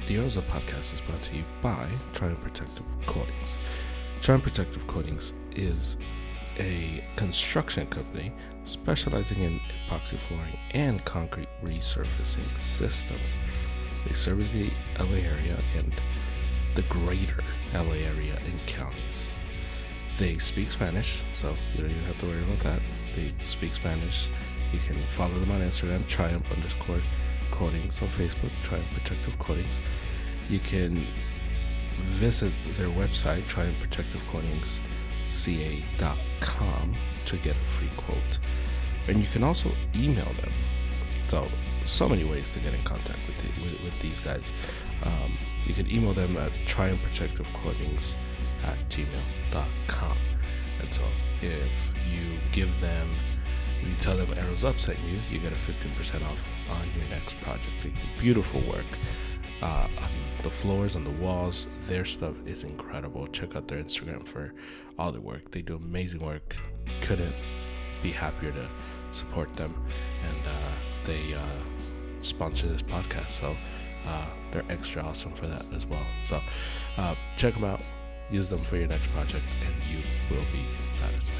The Oza podcast is brought to you by Triumph Protective Coatings. Triumph Protective Coatings is a construction company specializing in epoxy flooring and concrete resurfacing systems. They service the LA area and the greater LA area and counties. They speak Spanish, so you don't even have to worry about that. They speak Spanish. You can follow them on Instagram, Triumph_Coatings, on Facebook, Triumph Protective Coatings. You can visit their website, triumphprotectivecoatingsca.com, to get a free quote. And you can also email them. So many ways to get in contact with these guys. You can email them at triumphprotectivecoatings@gmail.com. And so if you tell them Arrows Up sent you, you get a 15% off on your next project. They do beautiful work on the floors, on the walls. Their stuff is incredible. Check out their Instagram for all the work. They do amazing work. Couldn't be happier to support them. And they sponsor this podcast, so they're extra awesome for that as well. So check them out, use them for your next project, and you will be satisfied.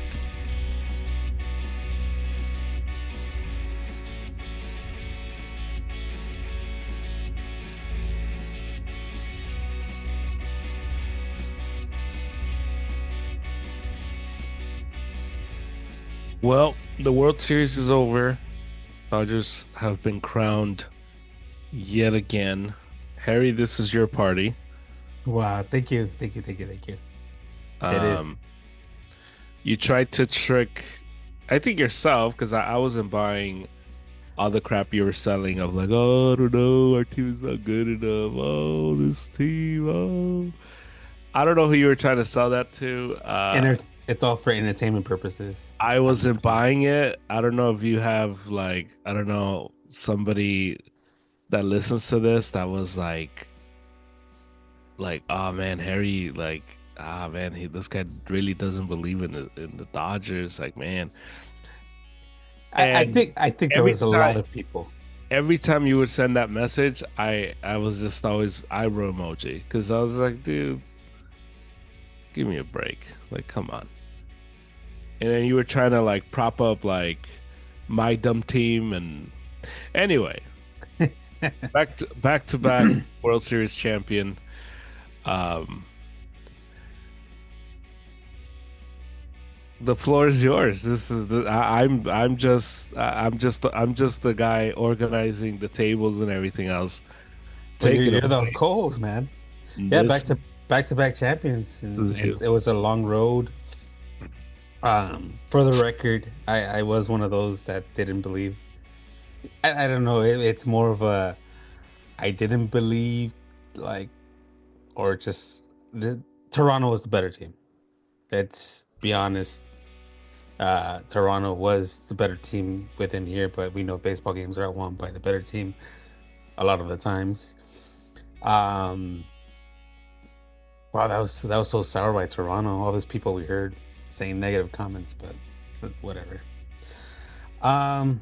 Well, the World Series is over. Dodgers have been crowned yet again. Harry, this is your party. Wow, thank you. It is. You tried to trick, I think, yourself, because I wasn't buying all the crap you were selling of like, oh, I don't know, our team is not good enough. Oh, this team, oh. I don't know who you were trying to sell that to. It's all for entertainment purposes. I wasn't buying it. I don't know if you have, like, I don't know, somebody that listens to this that was like, oh man, Harry, like, man, this guy really doesn't believe in the Dodgers. Like, man. I think there was a lot of people. Every time you would send that message, I was just always eyebrow emoji, because I was like, dude, give me a break. Like, come on. And then you were trying to like prop up like my dumb team, and anyway, back to back World Series champion. The floor is yours. This is I'm just the guy organizing the tables and everything else. You're the co-host, man. Yeah, back to back champions. And it was a long road. For the record, I was one of those that didn't believe. I don't know. It's more of a I didn't believe, like, or just Toronto was the better team. Let's be honest. Toronto was the better team within here, but we know baseball games are won by the better team a lot of the times. Wow, that was so sour by Toronto. All those people we heard saying negative comments, but whatever. Well,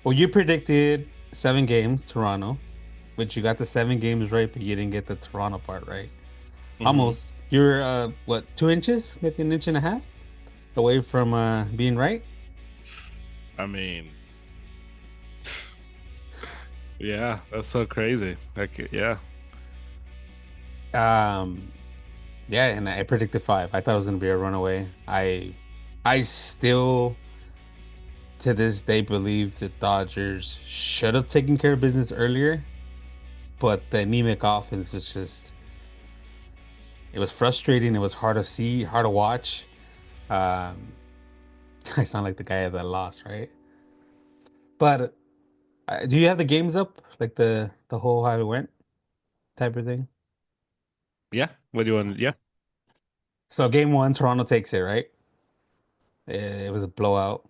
you predicted 7 games, Toronto, which you got the 7 games right, but you didn't get the Toronto part right. Mm-hmm. Almost. You're 2 inches, maybe an inch and a half away from being right. I mean, yeah, that's so crazy. Yeah. Yeah, and I predicted 5. I thought it was gonna be a runaway. I still, to this day, believe the Dodgers should have taken care of business earlier, but the anemic offense was just, it was frustrating. It was hard to see, hard to watch. I sound like the guy that lost, right? But do you have the games up, like the whole how it went type of thing? Yeah. What do you want? Yeah. So game 1, Toronto takes it, right? It was a blowout.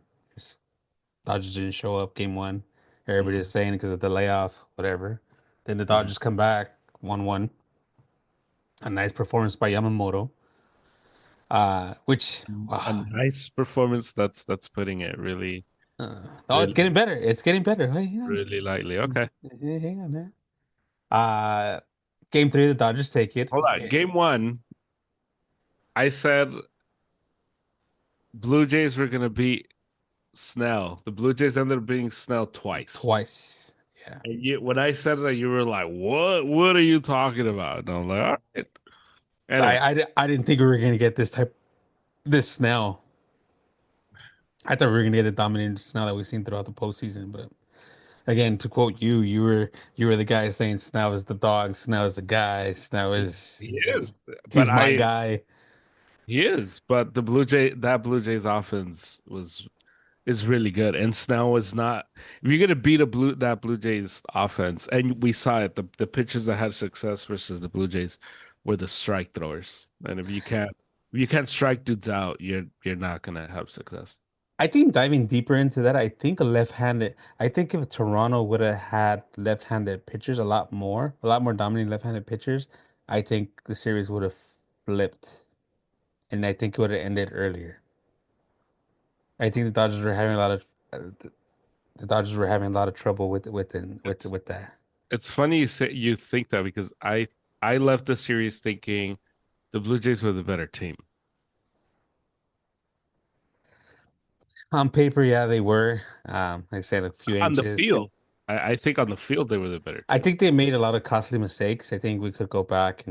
Dodgers didn't show up game 1. Everybody was saying because of the layoff, whatever. Then the Dodgers come back 1-1. A nice performance by Yamamoto. Which a nice performance. That's putting it really. Really, it's getting better. It's getting better. Hey, really lightly. Okay. Hang on, man. Game three, the Dodgers take it. Hold on. Game one, I said Blue Jays were gonna beat Snell. The Blue Jays ended up beating Snell twice. Twice. Yeah. And when I said that, you were like, "What? What are you talking about?" And I'm like, "All right." Anyway, I didn't think we were gonna get this Snell. I thought we were gonna get the dominant Snell that we've seen throughout the postseason. But again, to quote you, you were the guy saying Snell is the dog, Snell is the guy, Snell is he is, but he's my guy. he is, but that Blue Jays offense is really good, and Snell is not. If you're gonna beat that Blue Jays offense, and we saw it, the pitchers that had success versus the Blue Jays were the strike throwers, and if you can't strike dudes out, you're not gonna have success. I think diving deeper into that, I think if Toronto would have had left-handed pitchers a lot more dominant left-handed pitchers, I think the series would have flipped, and I think it would have ended earlier. I think the Dodgers were having a lot of trouble It's with that. it's funny you think that because I left the series thinking the Blue Jays were the better team. On paper, yeah, they were. Like I said, a few On the inches. field, I think on the field they were the better I team. think they made a lot of costly mistakes. I think we could go back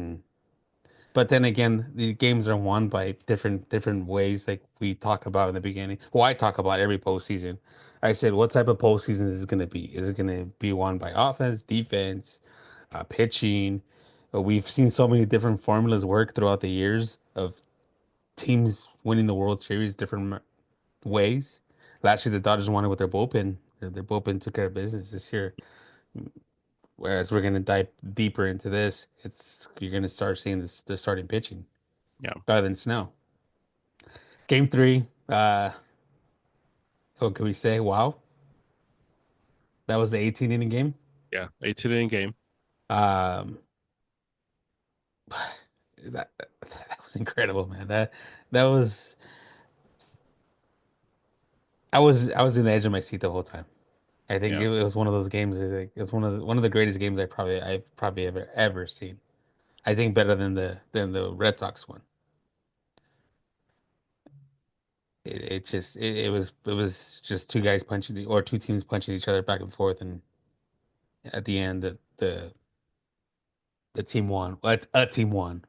but then again, the games are won by different ways, like we talk about in the beginning. Well, I talk about every postseason. I said, what type of postseason is it going to be? Is it going to be won by offense, defense, pitching? We've seen so many different formulas work throughout the years of teams winning the World Series different ways. Last year, the Dodgers won it with their bullpen. Their bullpen took care of business this year. Whereas we're gonna dive deeper into this, it's you're gonna start seeing the starting pitching Yeah, rather than Snow. Game three, what can we say? Wow, that was the 18 inning game. yeah, 18 inning game. Um, that was incredible, man. That was I was in the edge of my seat the whole time. I think Yeah. it was one of those games. Like, it's one of the greatest games I've probably ever seen. I think better than the Red Sox one. It was just two guys punching or two teams punching each other back and forth, and at the end the team won. A team won.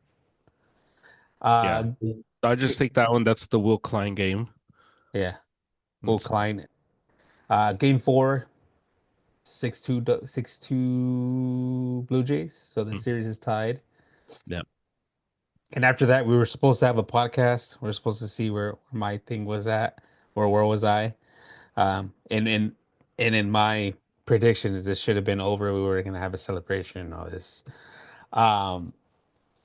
Yeah. Uh, I just think that one, that's the Will Klein game. yeah. Will It's, Klein. Game four, 6-2 Blue Jays. So the mm, series is tied. yeah. And after that, we were supposed to have a podcast. We are supposed to see where my thing was at, or where was I. And in my predictions, this should have been over. We were gonna have a celebration and all this. Um,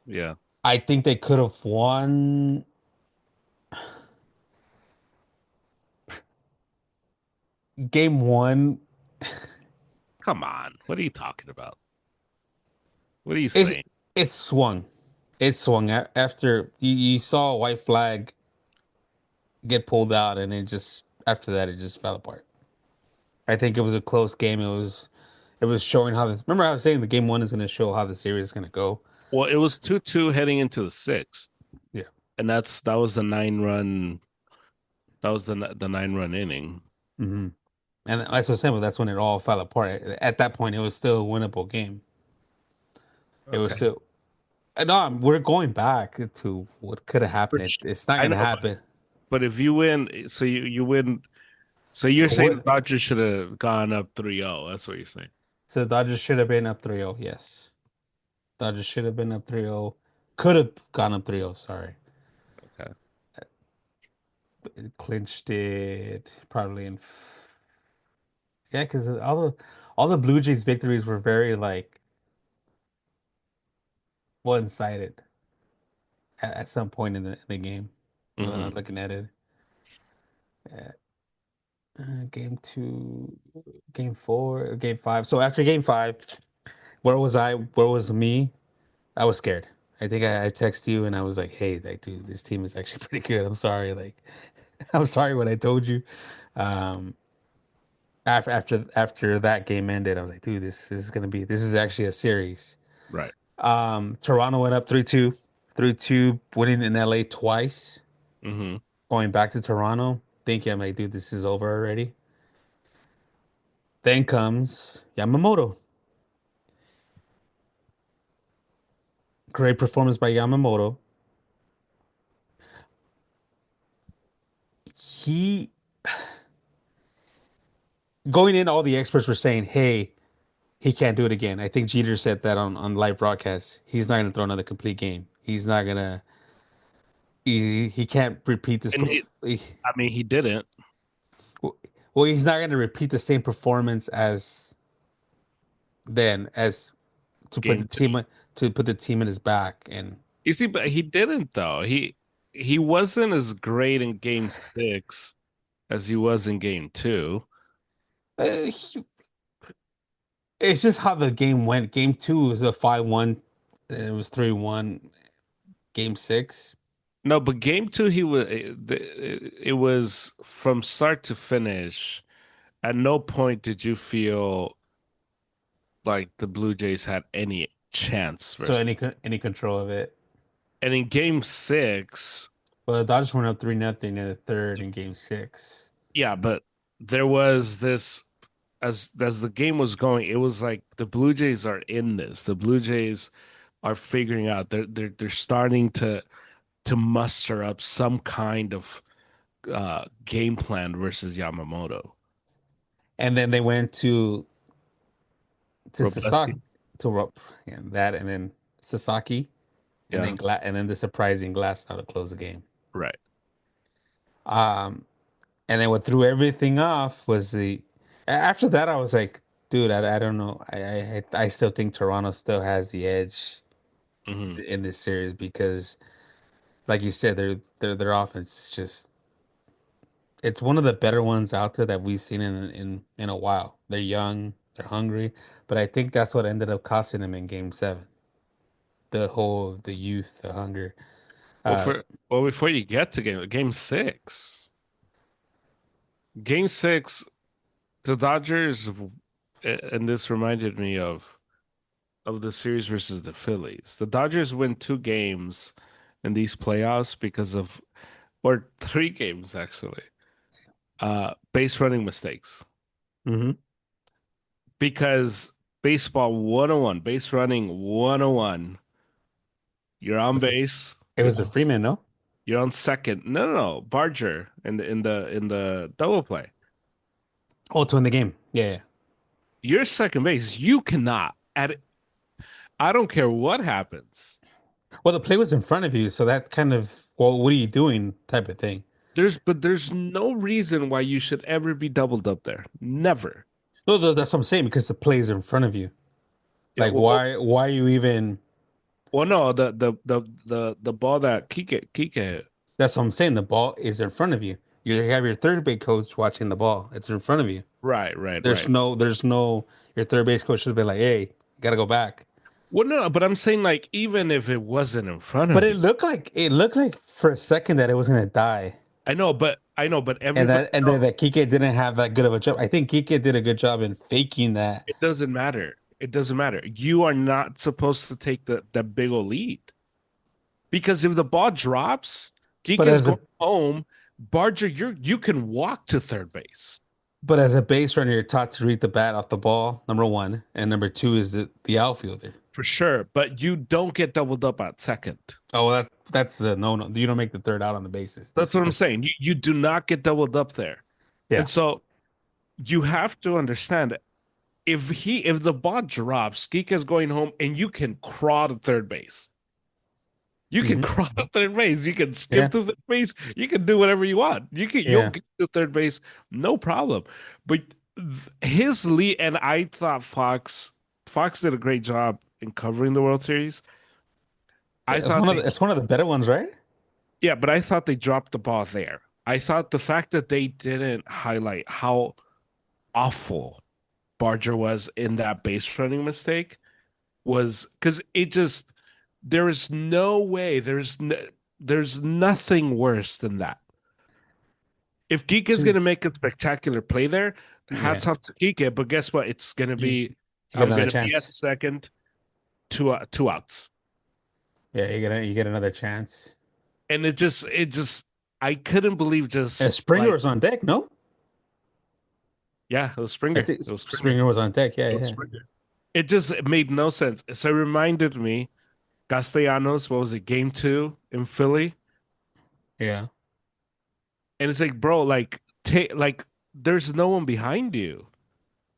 Yeah. I think they could have won game one. Come on. What are you talking about? What are you It saying? it swung. It swung after you saw a white flag get pulled out, and it just after that it just fell apart. I think it was a close game. It was showing how remember I was saying the game one is going to show how the series is going to go. Well, it was 2-2 heading into the sixth. Yeah. And that was the 9 run, that was the 9 run inning. Hmm. And that's what I'm saying, but that's when it all fell apart. At that point, it was still a winnable game. It was Okay. still. No, we're going back to what could have happened. It's not I going to know, happen. but if you win, so you win. So So you're saying the what? Dodgers should have gone up 3-0. That's what you're saying. So the Dodgers should have been up 3-0. Yes. Dodgers should have been up 3-0. Could have gone up 3-0. Sorry. Okay. It clinched it probably in. Yeah, because all the Blue Jays victories were very like one-sided at some point in the game. Now that I'm Hmm. looking at it. Uh, game two, game four, game five. So after game five, where was I? Where was me? I was scared. I think I texted you and I was like, "Hey, like, dude, this team is actually pretty good. I'm sorry, like, I'm sorry what I told you." Um, after that game ended, I was like, "Dude, this is actually a series." Right. Toronto went up 3-2, 3-2, winning in LA twice, Mm-hmm. going back to Toronto, thinking I'm like, dude, this is over already. Then comes Yamamoto. Great performance by Yamamoto. He going in, all the experts were saying, hey, he can't do it again. I think Jeter said that on live broadcast. He's not gonna throw another complete game. He's not gonna he can't repeat this And I mean, he didn't. well, he's not gonna repeat the same performance as then as to put the Game two. team in his back. And You see, but he didn't though. He wasn't as great in game six as he was in game two. he, it's just how the game went. Game two was a 5-1, then it was 3-1. Game six, No, but game two, it was from start to finish. At no point did you feel like the Blue Jays had any chance so versus. any control of it. And in game six, Well, the Dodgers went up 3-0 in the third in game six. yeah, but there was this as the game was going, it was like the Blue Jays are in this. The Blue Jays are figuring out they're starting to muster up some kind of game plan versus Yamamoto. And then they went to Sasaki Robleski. to and that, and then Sasaki, and Yeah, then and then the surprising Glass now to close the game. right. Um, and then what threw everything off was after that I was like, dude, I don't know. I still think Toronto still has the edge Hmm. in this series because, like you said, their offense is just it's one of the better ones out there that we've seen in a while. They're young, they're hungry, but I think that's what ended up costing them in Game Seven. The youth, the hunger. Well, Uh, before you get to game six, the Dodgers, and this reminded me of the series versus the Phillies. The Dodgers win two games in these playoffs because of, or three games actually, base running mistakes. mhm. Because baseball 101, base running 101, you're on base, It was a Freeman, no? you're on second. No, no, no, Barger in the double play. Oh, to win the game. Yeah, yeah. You're second base. You cannot I don't care what happens. Well, the play was in front of you, so that kind of, well, what are you doing type of thing. There's no reason why you should ever be doubled up there. Never. No, that's what I'm saying because the play is in front of you. Yeah, Like, why you even? well, no, the ball that Kike hit. That's what I'm saying. The ball is in front of you. You have your third base coach watching the ball. It's in front of you. Right, right, There's right. no, there's no. Your third base coach should be like, "Hey, you gotta go back." Well, no, but I'm saying like even if it wasn't in front But of you, it looked like for a second that it was gonna die, I know, but and everybody knows that Kike didn't have that good of a job. I think Kike did a good job in faking that. it doesn't matter. It doesn't matter. You are not supposed to take the big ol' lead because if the ball drops, But Kike's as going a home. Barger, you can walk to third base but as a base runner, you're taught to read the bat off the ball. Number one, and number two is the outfielder. for sure, but you don't get doubled up at second. Oh, well, that's the no. You don't make the third out on the bases. That's what I'm saying. You do not get doubled up there. Yeah. And so you have to understand if the ball drops, Geek is going home and you can crawl to third base. You can Hmm. crawl to third base. You can Yeah. skip to third base. You can do whatever you want. You'll Yeah. get to third base, no problem. But his lead, and I thought Fox did a great job in covering the World Series. I thought they It's one of the better ones, right? Yeah, but I thought they dropped the ball there. I thought the fact that they didn't highlight how awful Barger was in that base running mistake was because it just there is no way there's nothing worse than that. If Geek is going to make a spectacular play there, Yeah. hats off to Geek. But guess what? It's going to You, be you got I'm another going to be at chance. second. two outs, Yeah, you get another chance. and it just I couldn't believe just Springer like was on deck, no? yeah, it was I Springer. think It was Springer. Springer was on deck. Yeah, It was yeah, Springer. It made no sense. So it reminded me Castellanos. What was it? Game two in Philly, yeah. and it's like, bro, like take like there's no one behind you.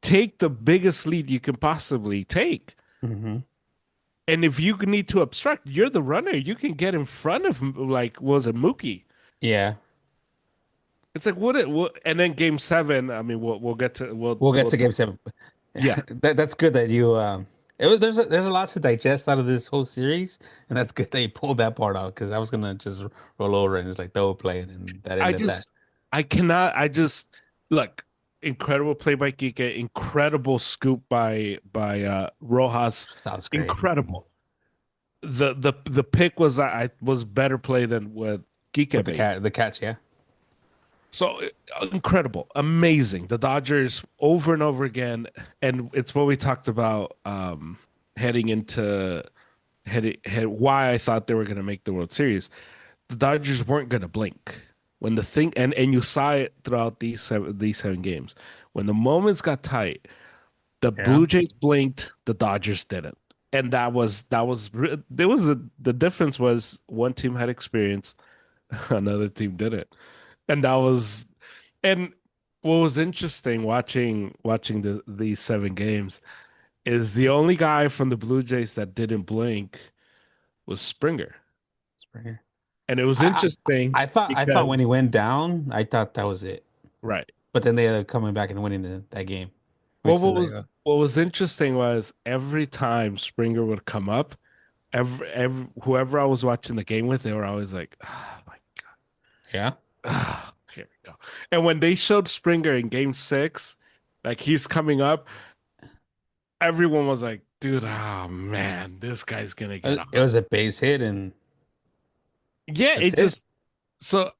Take the biggest lead you can possibly take. Hmm. And if you need to obstruct, you're the runner. You can get in front of like was it Mookie? Yeah. It's like what and then game seven. I mean, we'll get to We'll get we'll to game seven. yeah. That's good that you it was there's a lot to digest out of this whole series, and that's good that you pulled that part out because I was gonna just roll over and just like throw a play, and that I ended that. just I cannot. I just look incredible play by Kike, incredible scoop by Rojas, That was great. incredible. The pick I was better play than what With Kike made. the catch, yeah. So incredible, amazing. The Dodgers over and over again, and it's what we talked about heading into why I thought they were going to make the World Series. The Dodgers weren't going to blink when the thing, and you saw it throughout these seven games. When the moments got tight, the Yeah. Blue Jays blinked, the Dodgers didn't, and there was the difference was one team had experience, another team didn't, and that was and what was interesting watching these seven games is the only guy from the Blue Jays that didn't blink was Springer. Springer. And it was I, interesting I thought when because he went down, I thought that was it. right. But then they ended up coming back and winning that game, Well, which is like, what was interesting was every time Springer would come up, every whoever I was watching the game with, they were always like, oh my yeah. here we go. And when they showed Springer in game six, like he's coming up, everyone was like, dude, oh man, this guy's gonna get It on. was a base hit, and Yeah, that's it it. just so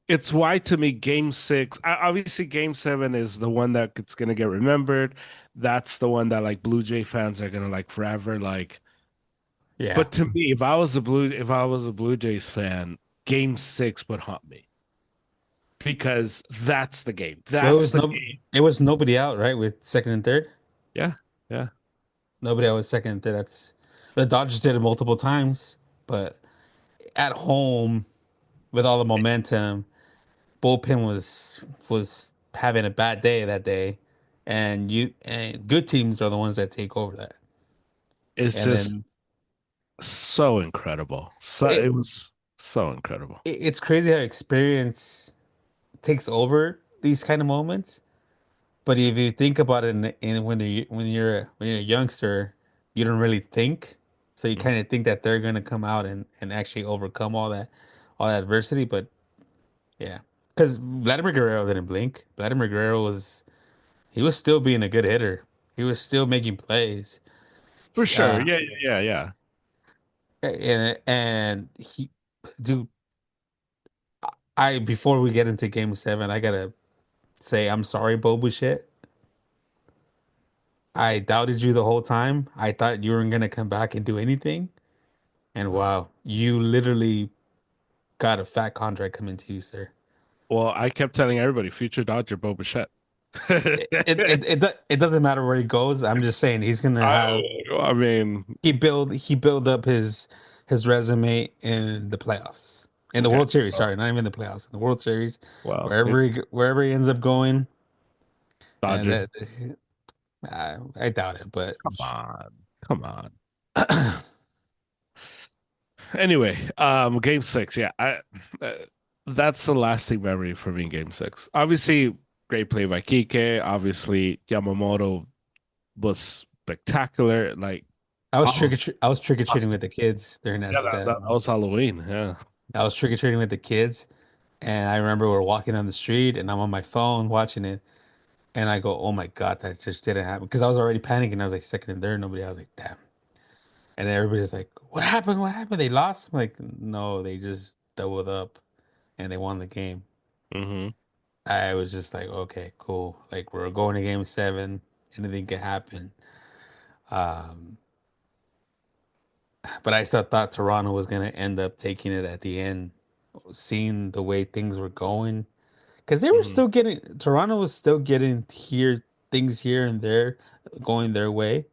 it's why to me game six, obviously game seven is the one that it's gonna get remembered. That's the one that like Blue Jay fans are gonna like forever like. Yeah. But to me, if I was a Blue Jays fan, game six would haunt me because that's the game. Well, That's the game. it was nobody out, right? With second and third. Yeah, yeah, Nobody out with second and third. That's the Dodgers did it multiple times, but at home with all the momentum, bullpen was having a bad day that day, and good teams are the ones that take over that. it's And just then so incredible. So it, it was so incredible. it's crazy how experience takes over these kind of moments. But if you think about it, when you're a youngster, you don't really think. So you Mhm. kind of think that they're gonna come out and actually overcome all that adversity. But yeah, because Vladimir Guerrero didn't blink. Vladimir Guerrero he was still being a good hitter. He was still making plays. For sure. Uh, Yeah, yeah, yeah, yeah. and he, dude, I before we get into Game 7, I gotta say I'm sorry, Bo Bichette. I doubted you the whole time. I thought you weren't gonna come back and do anything. And wow, you literally got a fat contract coming to you, sir. Well, I kept telling everybody, future Dodger Bo Bichette. It doesn't matter where he goes. I'm just saying he's gonna have I mean, he build up his resume in the playoffs. In the okay. World Series, sorry, not even the playoffs. In the World Series, Well, wherever he ends up going, and Dodgers, that I doubt it, but come on. Come on. Anyway, game six, yeah. Uh, that's the lasting memory for me in game six. Obviously, great play by Kike. Obviously, Yamamoto was spectacular. Like, oh, I was trick or treating awesome. with the kids during Yeah, that. that was Halloween. Yeah. I was trick or treating with the kids, and I remember we're walking down the street, and I'm on my phone watching it, and I go, "Oh my God, that just didn't happen!" Because I was already panicking. I was like second and third, nobody. I was like, "Damn!" And everybody's like, "What happened? What happened? They lost?" I'm like, "No, they just doubled up, and they won the game." Hmm. I was just like, "Okay, cool. Like we're going to Game 7. Anything can happen." Um, but I still thought Toronto was gonna end up taking it at the end, seeing the way things were going, because they were Mhm. still getting Toronto was still getting here things here and there going their way.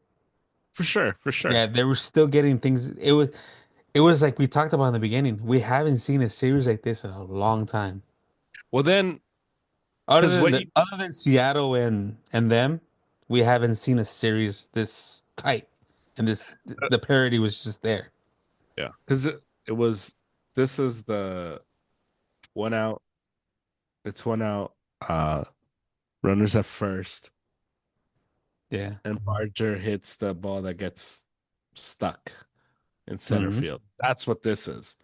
For sure, for sure. Yeah, they were still getting things. It was like we talked about in the beginning. We haven't seen a series like this in a long time. Well, then, Other because than what the you other than Seattle and them, we haven't seen a series this tight. And the parity was just there. yeah, because it was this is the one out. It's one out. Runners at first, Yeah. and Barger hits the ball that gets stuck in center Hmm. field. That's what this is.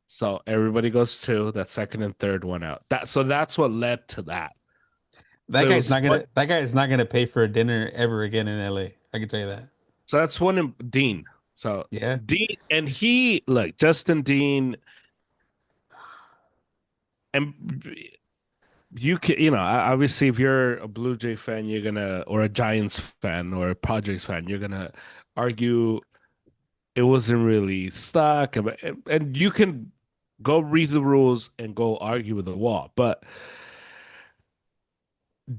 So everybody goes two. That second and third one out. That's what led to that. So it was what. That guy is not gonna pay for a dinner ever again in LA. I can tell you that. So that's one in Dean. So Yeah. Dean and he look Justin Dean and you can obviously if you're a Blue Jay fan you're gonna or a Giants fan or a Padres fan you're gonna argue it wasn't really stuck and you can go read the rules and go argue with the wall but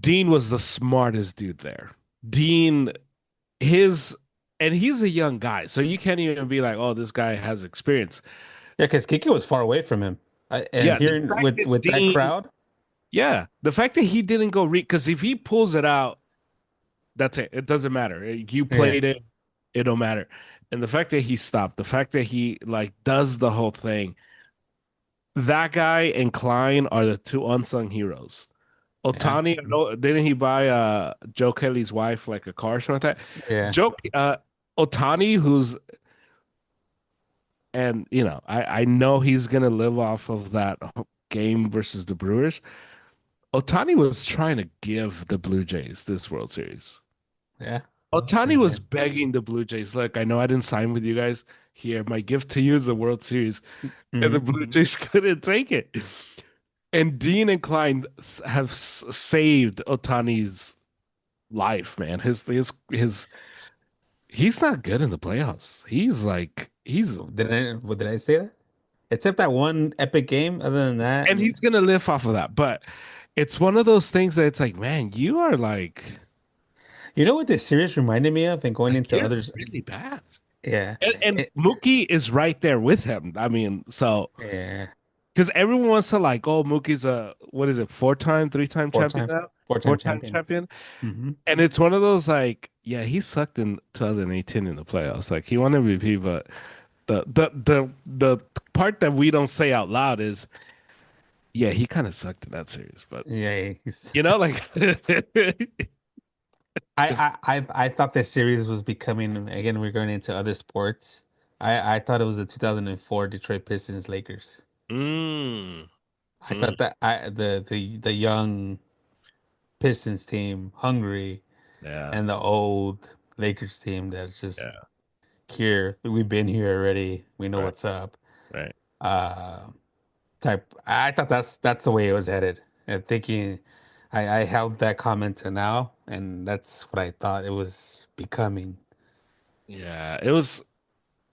Dean was the smartest dude there. Dean his and he's a young guy so you can't even be like oh this guy has experience. Yeah, because Kiki was far away from him. And Yeah, the hearing fact that with that Dean crowd, yeah the fact that he didn't go read because if he pulls it out that's it. It doesn't matter. You yeah, played it. It don't matter. And the fact that he stopped, the fact that he like does the whole thing, that guy and Klein are the two unsung heroes. yeah, Otani, no, didn't he buy Joe Kelly's wife like a car or something like that? yeah, Joe Otani, who's and I know he's gonna live off of that game versus the Brewers. Otani was trying to give the Blue Jays this World Series. yeah. Otani And was then, begging the Blue Jays, look, I know I didn't sign with you guys. Here, my gift to you is the World Series. And the mhm. Blue Jays couldn't take it. And Dean and Klein have saved Otani's life, man. He's not good in the playoffs. What did I say that? Except that one epic game. Other than that, And he's gonna live off of that. But it's one of those things that it's like, man, you are you know what this series reminded me of, and going like into you're others. really bad. Yeah, And it, Mookie is right there with him. I mean, so yeah. because everyone wants to like, oh, Mookie's a what is it, four-time, three-time Four champion time, now, four time four-time champion. champion, Hmm. and it's one of those like, yeah, he sucked in 2018 in the playoffs. Like he won MVP, but the part that we don't say out loud is, yeah, he kind of sucked in that series. But Yeah, he's. like, I thought this series was becoming again. We're going into other sports. I thought it was the 2004 Detroit Pistons Lakers. mm, I mm, thought that the young Pistons team, hungry, yeah, and the old Lakers team that's just yeah, here. We've been here already. We know right, what's up. right. Uh, type. I thought that's the way it was headed. And thinking, I held that comment to now, and that's what I thought it was becoming. Yeah, it was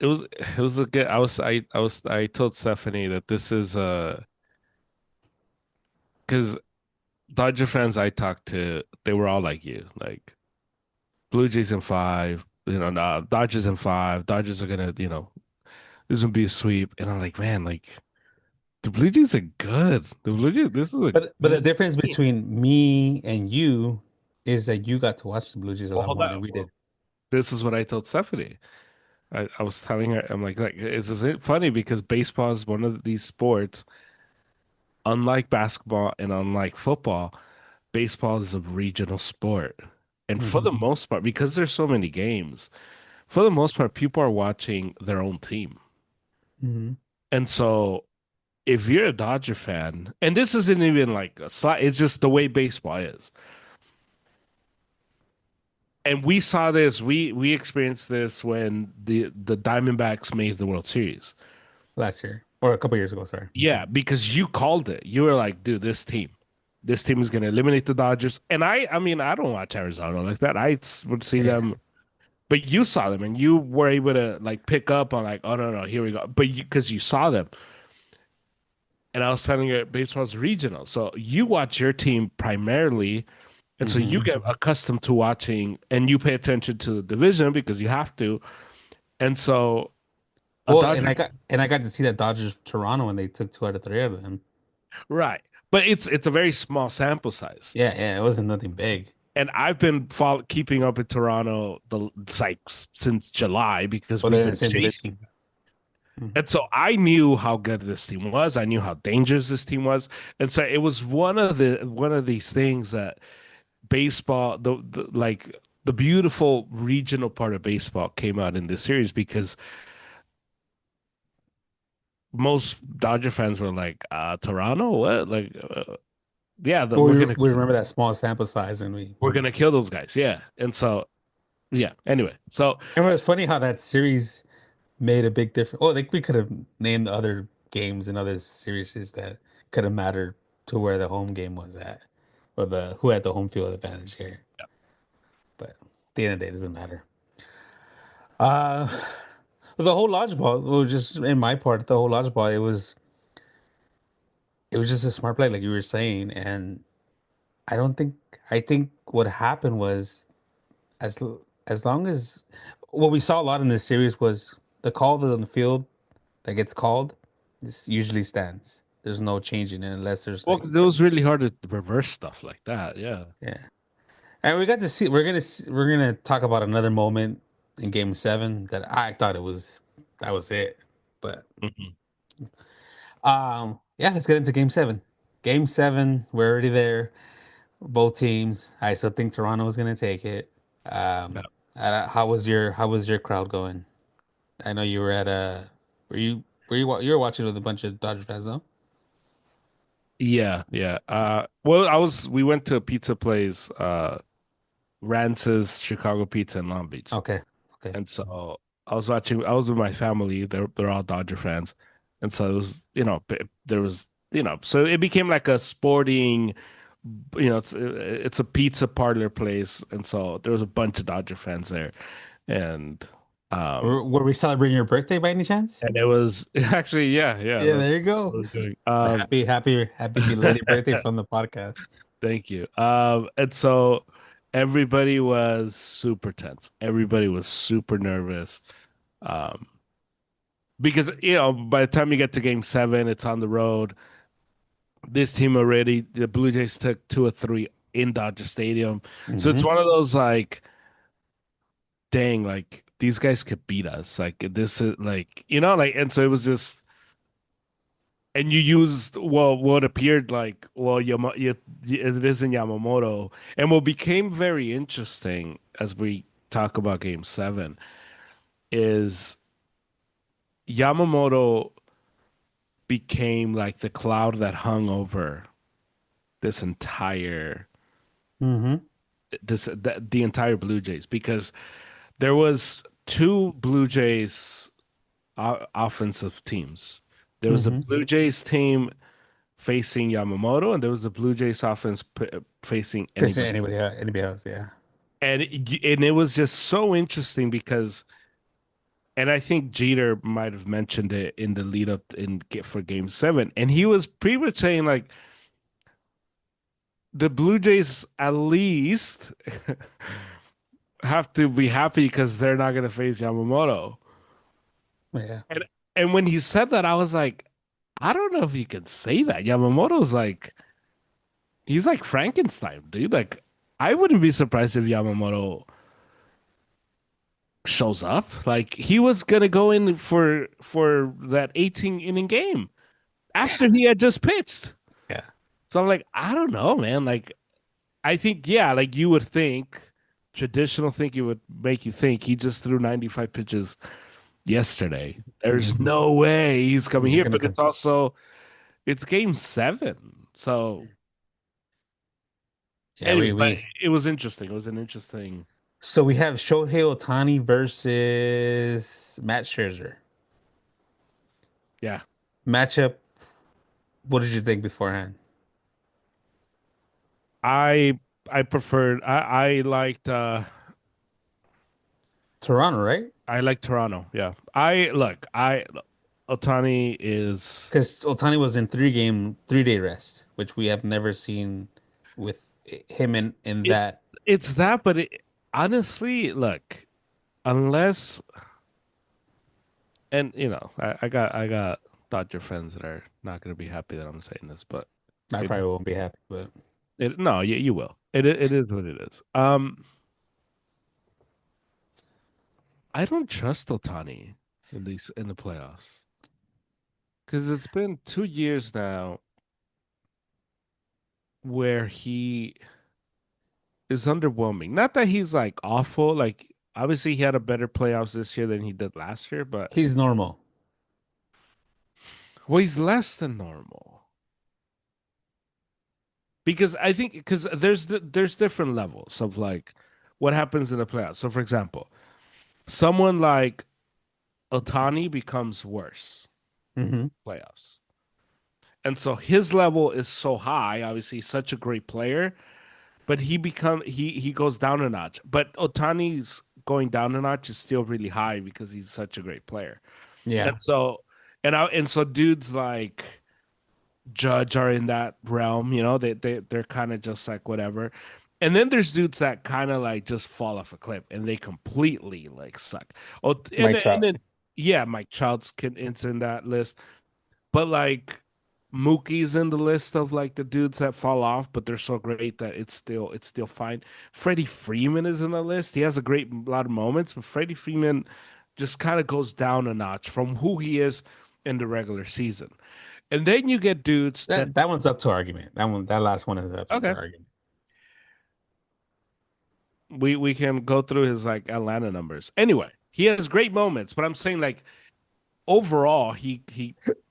a good. I told Stephanie that this is because Dodger fans I talked to, they were all like you, like Blue Jays in five, no, Dodgers in five. Dodgers are gonna, this would be a sweep. And I'm like, man, like the Blue Jays are good. The Blue Jays, this is a But the good difference team. between me and you is that you got to watch the Blue Jays a Well, lot hold more on. than we did. Well, this is what I told Stephanie. I was telling her, I'm like, it's funny because baseball is one of these sports, unlike basketball and unlike football, baseball is a regional sport. And for Hmm. the most part, because there's so many games, for the most part, people are watching their own team. Hmm. And so if you're a Dodger fan, and this isn't even like a slide, it's just the way baseball is. And we saw this, we experienced this when the Diamondbacks made the World Series. Last year or a couple years ago. Sorry. Yeah, because you called it. You were like, dude, this team is going to eliminate the Dodgers. And I mean, I don't watch Arizona like that. Would see Yeah. them. but you saw them and you were able to like pick up on like, oh no, no, here we go. But you because you saw them. And I was telling you baseball's regional. So you watch your team primarily. And so you Hmm. get accustomed to watching and you pay attention to the division because you have to. And so a Well, Dodger, and I got to see that Dodgers Toronto when they took two out of three out of them. right. But it's a very small sample size. Yeah, yeah, it wasn't nothing big. And I've been keeping up with Toronto it's like since July because Well, we've they're in the been same chasing. division. Hmm. And so I knew how good this team was. I knew how dangerous this team was. And so it was one of these things that baseball, the like the beautiful regional part of baseball came out in this series because most Dodger fans were like, Toronto, what? Like, yeah, But we remember that small sample size, and we. we're gonna kill those guys, yeah. And so, yeah. Anyway, so And it was funny how that series made a big difference. Oh, like we could have named other games and other series that could have mattered to where the home game was at, or the who had the home field advantage here. But at the end of the day, it doesn't matter. Uh, the whole lodge ball, well, just in my part, the whole lodge ball, it was just a smart play, like you were saying, and I don't think I think what happened was as as long as what we saw a lot in this series was the call on the field that gets called, this usually stands. There's no changing it unless there's well, like, 'cause it was really hard to reverse stuff like that, yeah. yeah. And we got to see. We're gonna talk about another moment in Game Seven that I thought that was it. But Mhm. yeah, let's get into Game Seven. Game Seven, we're already there. Both teams. I still think Toronto was gonna take it. Yeah, How was your crowd going? I know you were at a. You were watching with a bunch of Dodger fans, though. yeah, yeah. Well, we went to a pizza place, Rance's Chicago Pizza in Long Beach. Okay, okay. And so I was with my family. They're all Dodger fans. And so it was, there was, so it became like a sporting, it's a pizza parlor place. And so there was a bunch of Dodger fans there. And um Were we celebrating your birthday by any chance? and it was actually, yeah, yeah, Yeah, there that's you go. what I was doing. Happy belated birthday from the podcast. Thank you. And so everybody was super tense. Everybody was super nervous. Um, because by the time you get to game seven, it's on the road. This team already, the Blue Jays took two or three in Dodger Stadium. So it's Hmm. one of those like, dang, like these guys could beat us. Like this is like, like, and so it was just, and you used, well, what appeared like, well, it is in Yamamoto. And what became very interesting as we talk about game seven is Yamamoto became like the cloud that hung over this entire Hmm. the entire Blue Jays because there was two Blue Jays offensive teams. There was a Hmm. Blue Jays team facing Yamamoto, and there was a Blue Jays offense facing Pitching anybody. anybody else, yeah. And it was just so interesting because, and I think Jeter might have mentioned it in the lead up for Game Seven, and he was pretty much saying like the Blue Jays at least have to be happy because they're not going to face Yamamoto. Yeah. And when he said that, I was like, I don't know if you can say that. Yamamoto's like he's like Frankenstein, dude. Like I wouldn't be surprised if Yamamoto shows up. Like he was gonna go in for that 18 inning game after he had just pitched. Yeah. So I'm like, I don't know, man. Like I think, yeah, like you would think, traditional thinking would make you think he just threw 95 pitches yesterday. There's Hmm. no way he's coming He's here, gonna but come. it's game seven. So Yeah, anyway, but we it was interesting. It was an interesting, so we have Shohei Ohtani versus Matt Scherzer. yeah. Matchup, what did you think beforehand? I I liked Toronto, right? I like Toronto. Yeah. I look, I Otani is Because Otani was in 3-day rest, which we have never seen with him in it that. it's that, but honestly, look, unless and I got Dodger fans that are not going to be happy that I'm saying this, but I it probably won't be happy, but no, you will. It is what it is. I don't trust Otani in the playoffs because it's been 2 years now where he is underwhelming. Not that he's like awful. Like obviously he had a better playoffs this year than he did last year, but he's normal. well, he's less than normal. Because I think because there's different levels of like what happens in the playoffs. So for example, someone like Otani becomes worse Hmm. playoffs. And so his level is so high, obviously he's such a great player, but he goes down a notch. But Otani's going down a notch is still really high because he's such a great player. And Yeah, so and so dudes like Judge are in that realm, they're kind of just like whatever. And then there's dudes that kind of like just fall off a cliff and they completely like suck. Oh, and Mike then, and Trout. then yeah, Mike Trout's it's in that list, but like Mookie's in the list of like the dudes that fall off, but they're so great that it's still fine. Freddie Freeman is in the list. He has a great lot of moments, but Freddie Freeman just kind of goes down a notch from who he is in the regular season. And then you get dudes that That one's up to argument. That last one is up for okay, argument. we can go through his like Atlanta numbers. Anyway, he has great moments, but I'm saying like overall he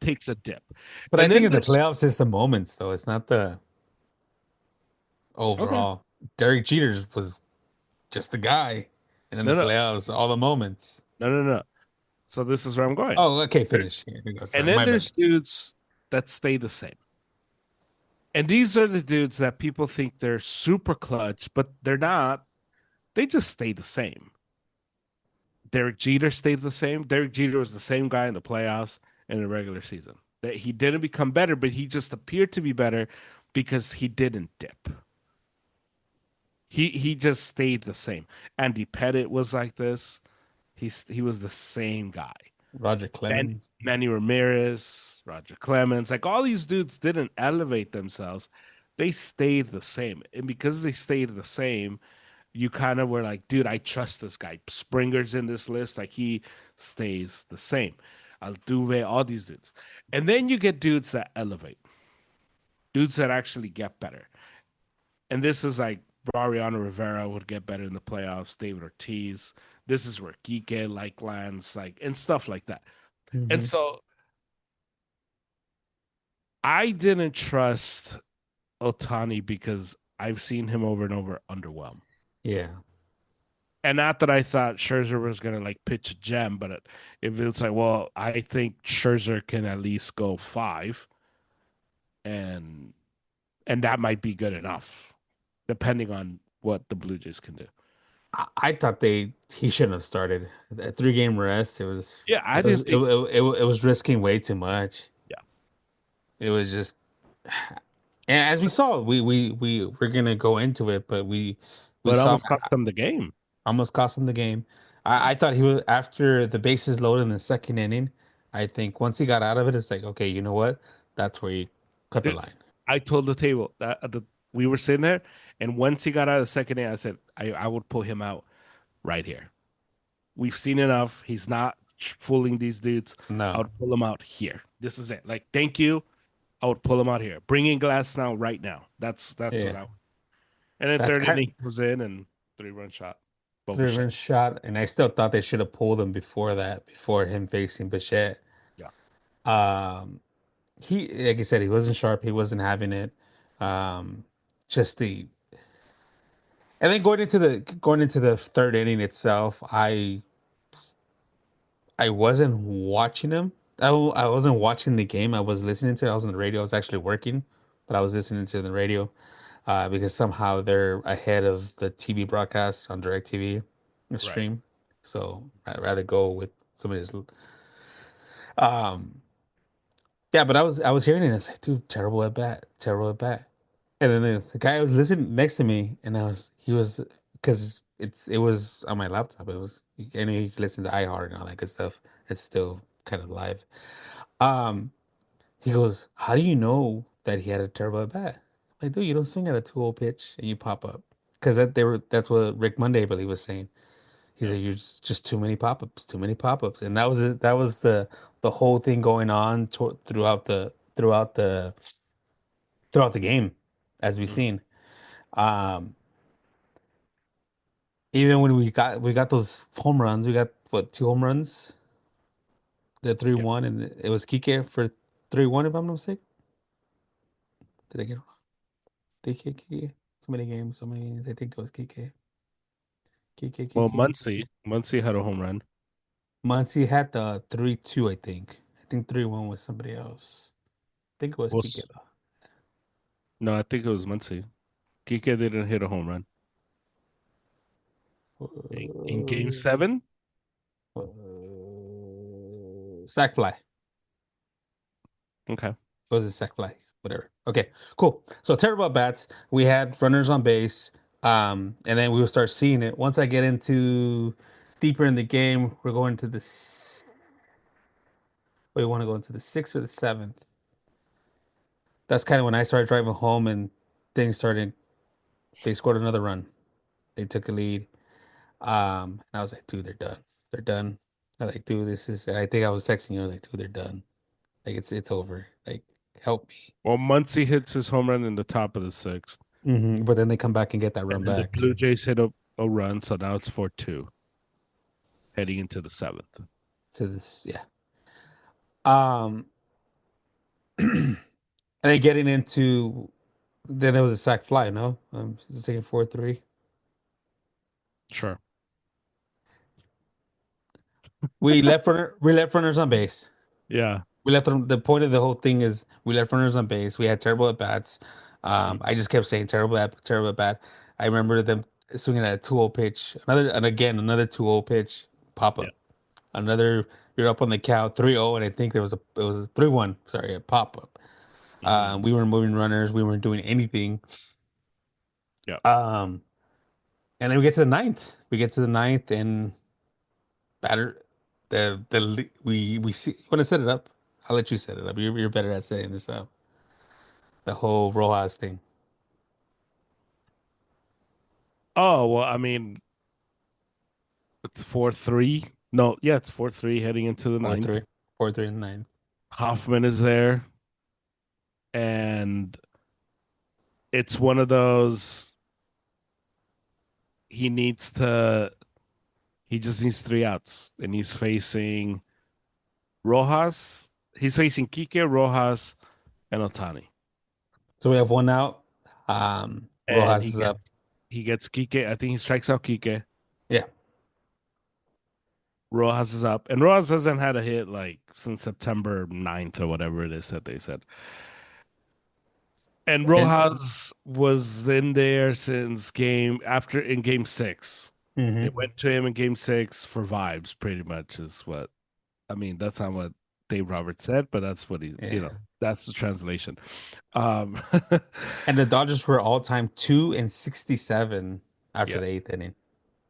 takes a dip. But I And think then in the there's playoffs, it's the moments though. It's not the okay. overall. Derek Jeter was just a guy, and in the No, no, playoffs, all the moments. no, no, no. So this is where I'm going. Oh, okay, There- finish. Here we go. And Sorry, then my bad. there's dudes that stay the same. And these are the dudes that people think they're super clutch, but they're not. They just stay the same. Derek Jeter stayed the same. Derek Jeter was the same guy in the playoffs and the regular season. That he didn't become better, but he just appeared to be better because he didn't dip. He just stayed the same. Andy Pettit was like this. He was the same guy. Roger Clemens. Manny Ramirez, Roger Clemens, like all these dudes didn't elevate themselves. They stayed the same. And because they stayed the same, you kind of were like, dude, I trust this guy. Springer's in this list. Like he stays the same. Altuve, all these dudes. And then you get dudes that elevate, dudes that actually get better. And this is like Mariano Rivera would get better in the playoffs, David Ortiz. This is where Kike like lands, like and stuff like that. And Hmm. so I didn't trust Otani because I've seen him over and over underwhelm. Yeah, And not that I thought Scherzer was going to like pitch a gem, but if it's like, well, I think Scherzer can at least go five, and that might be good enough, depending on what the Blue Jays can do. I thought he shouldn't have started a 3-game rest. It was Yeah, I it was didn't it, think. it, it, it was risking way too much. Yeah, It was just, and as we saw, we're gonna go into it, but we but saw almost cost them the game. almost cost him the game. I thought he was after the bases loaded in the second inning. I think once he got out of it, it's like, okay, you know what? That's where you cut the Dude, line. I told the table that we were sitting there, and once he got out of the second inning, I said I would pull him out right here. We've seen enough. He's not fooling these dudes. I No, would pull him out here. This is it. Like, thank you. I would pull him out here. Bring in Glass now, right now. That's what yeah, I would. And then that's third kind inning was in and 3-run shot. But we 3-run shot, and I still thought they should have pulled him before that, before him facing Bichette. yeah. Um, he, like you said, he wasn't sharp. He wasn't having it. Um, just the and then going into the third inning itself, I wasn't watching him. I wasn't watching the game. I was listening to it. I was on the radio. I was actually working, but I was listening to the radio because somehow they're ahead of the TV broadcast on DirecTV, the Right. stream. So I'd rather go with somebody that's um yeah, but I was hearing it and it's like, dude, terrible at bat, terrible at bat. And then the guy was listening next to me and he was because it was on my laptop. It was and you can listen to iHeart and all that good stuff. It's still kind of live. Um he goes, how do you know that he had a terrible at bat? I'm like, dude, you don't swing at a 2-0 pitch and you pop up. Because that's what Rick Monday, I believe, was saying. He Yeah. said you're just too many pop-ups, too many pop-ups, and that was the whole thing going on throughout the game, as we've Mm. seen. Um, Even when we got those home runs, we got what, 2 home runs, the three Yeah. one, and it was Kike for 3-1 if I'm not mistaken. Did I get it wrong? Kike. So many games, so many games. I think it was Kike. Kike, Well, Kike. Muncy had a home run. Muncy had the 3-2, I think. I think 3-1 was somebody else. I think it was Well, Kike no, I think it was Muncy. Kike didn't hit a home run in Game though. 7. Sack fly. It Okay. was a sack fly. Whatever. Okay, cool. So terrible at bats. We had runners on base. And then we will start seeing it. Once I get into deeper in the game, we're going to we want to go into the sixth or the seventh. That's kind of when I started driving home and things started. They scored another run. They took a lead. And I was like, dude, they're done. They're done. I was like, dude, this is. I think I was texting you. I was like, dude, they're done. Like it's over. Like help me. Well, Muncy hits his home run in the top of the sixth, But then they come back and get that and run then the back Blue Jays hit a run, so now it's 4-2 heading into the seventh. to this. Yeah. Um, and then getting into then there was a sack fly. No, I'm thinking 4-3. Sure. We left runners on base. Yeah. The point of the whole thing is we left runners on base. We had terrible at bats. Mhm. I just kept saying terrible at bat. I remember them swinging at a 2-0 pitch. Another 2-0 pitch pop Yeah. up. Another You're up on the count 3-0, and I think it was a 3-1. Sorry, a pop up. Hmm. We weren't moving runners. We weren't doing anything. Yeah. Um, and then we get to the ninth. We get to the ninth, and batter we see. You want to set it up? I'll let you set it up. You're better at setting this up. The whole Rojas thing. Oh, well, I mean, it's 4-3. No, yeah, it's 4-3 heading into the Four ninth. three, 4-3 and ninth. Hoffman is there, and it's one of those he needs to he just needs 3 outs, and he's facing Rojas. He's facing Kike, Rojas, and Otani. So we have one out. And Rojas is up. he gets Kike. I think he strikes out Kike. Yeah. Rojas is up. And Rojas hasn't had a hit like since September 9th or whatever it is that they said. And And Rojas was in there since in game 6. hmm It went to him in game 6 for vibes, pretty much is what I mean. That's not what Dave Roberts said, but that's what yeah. that's the translation. Um, And the Dodgers were all time 2-67 after yeah, the eighth inning.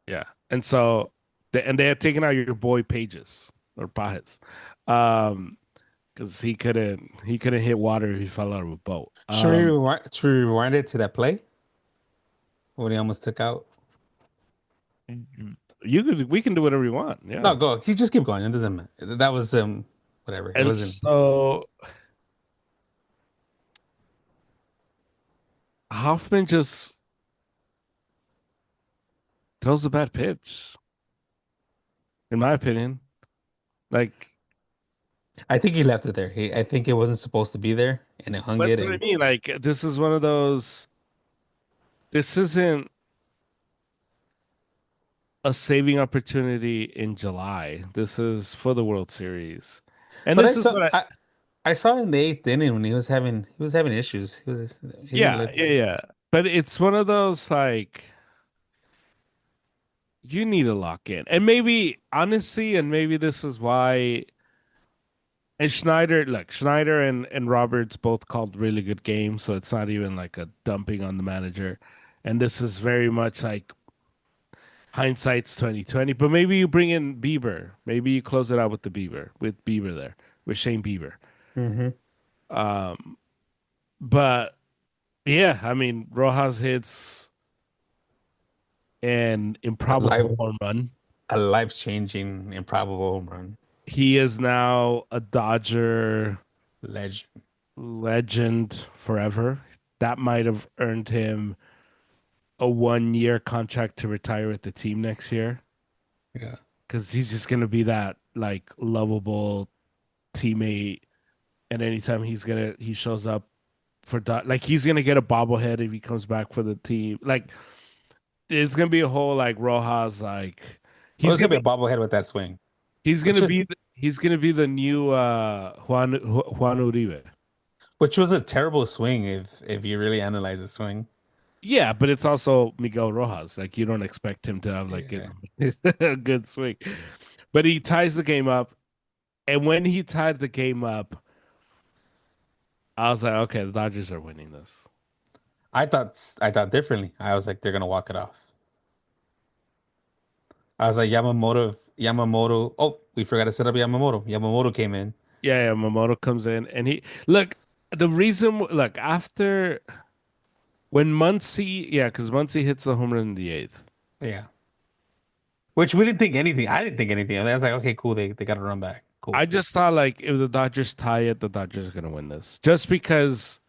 yeah. And so, they had taken out your boy Pages or Pajes, because he couldn't hit water if he fell out of a boat. Should we rewind it to that play when he almost took out? We can do whatever you want. Yeah. No, go. You just keep going. It doesn't matter. That was whatever. It And wasn't. so Hoffman just throws a bad pitch, in my opinion. Like, I think he left it there. I think it wasn't supposed to be there, and it hung that's it. what I And mean. Like, this is one of those. This isn't a saving opportunity in July. This is for the World Series, and but this is what I. I saw in the eighth inning when he was having issues. He didn't Yeah, look. yeah, yeah. But it's one of those like you need to lock in. And maybe honestly, and maybe this is why and Schneider, look, Schneider and Roberts both called really good games, so it's not even like a dumping on the manager. And this is very much like hindsight's 2020. But maybe you bring in Bieber. Maybe you close it out with the Bieber, with Bieber there, with Shane Bieber. Mm-hmm. Um, but yeah, I mean, Rojas hits an A improbable life, home run. a life-changing, improbable home run. He is now a Dodger Legend. legend forever. That might have earned him a 1 year contract to retire with the team next year Yeah. because he's just gonna be that like lovable teammate. And anytime he shows up for like he's gonna get a bobblehead if he comes back for the team. Like it's gonna be a whole like Rojas like Well, he's it's gonna gonna be a bobblehead with that swing. he's Which gonna is, be he's gonna be the new Juan Uribe. which was a terrible swing if you really analyze the swing. Yeah, but it's also Miguel Rojas. Like you don't expect him to have like Yeah. a good swing. But he ties the game up. And when he tied the game up, I was like, okay, the Dodgers are winning this. I thought differently. I was like, they're gonna walk it off. I was like, Yamamoto. Oh, we forgot to set up Yamamoto. Yamamoto came in. Yeah, yeah, Mamoto comes in and he look the reason look after when Muncy, yeah, because Muncy hits the home run in the eighth. Yeah. Which we didn't think anything. I didn't think anything. I was like, okay, cool. They got to run back. Cool. I just thought like if the Dodgers tie it, the Dodgers are gonna win this. Just because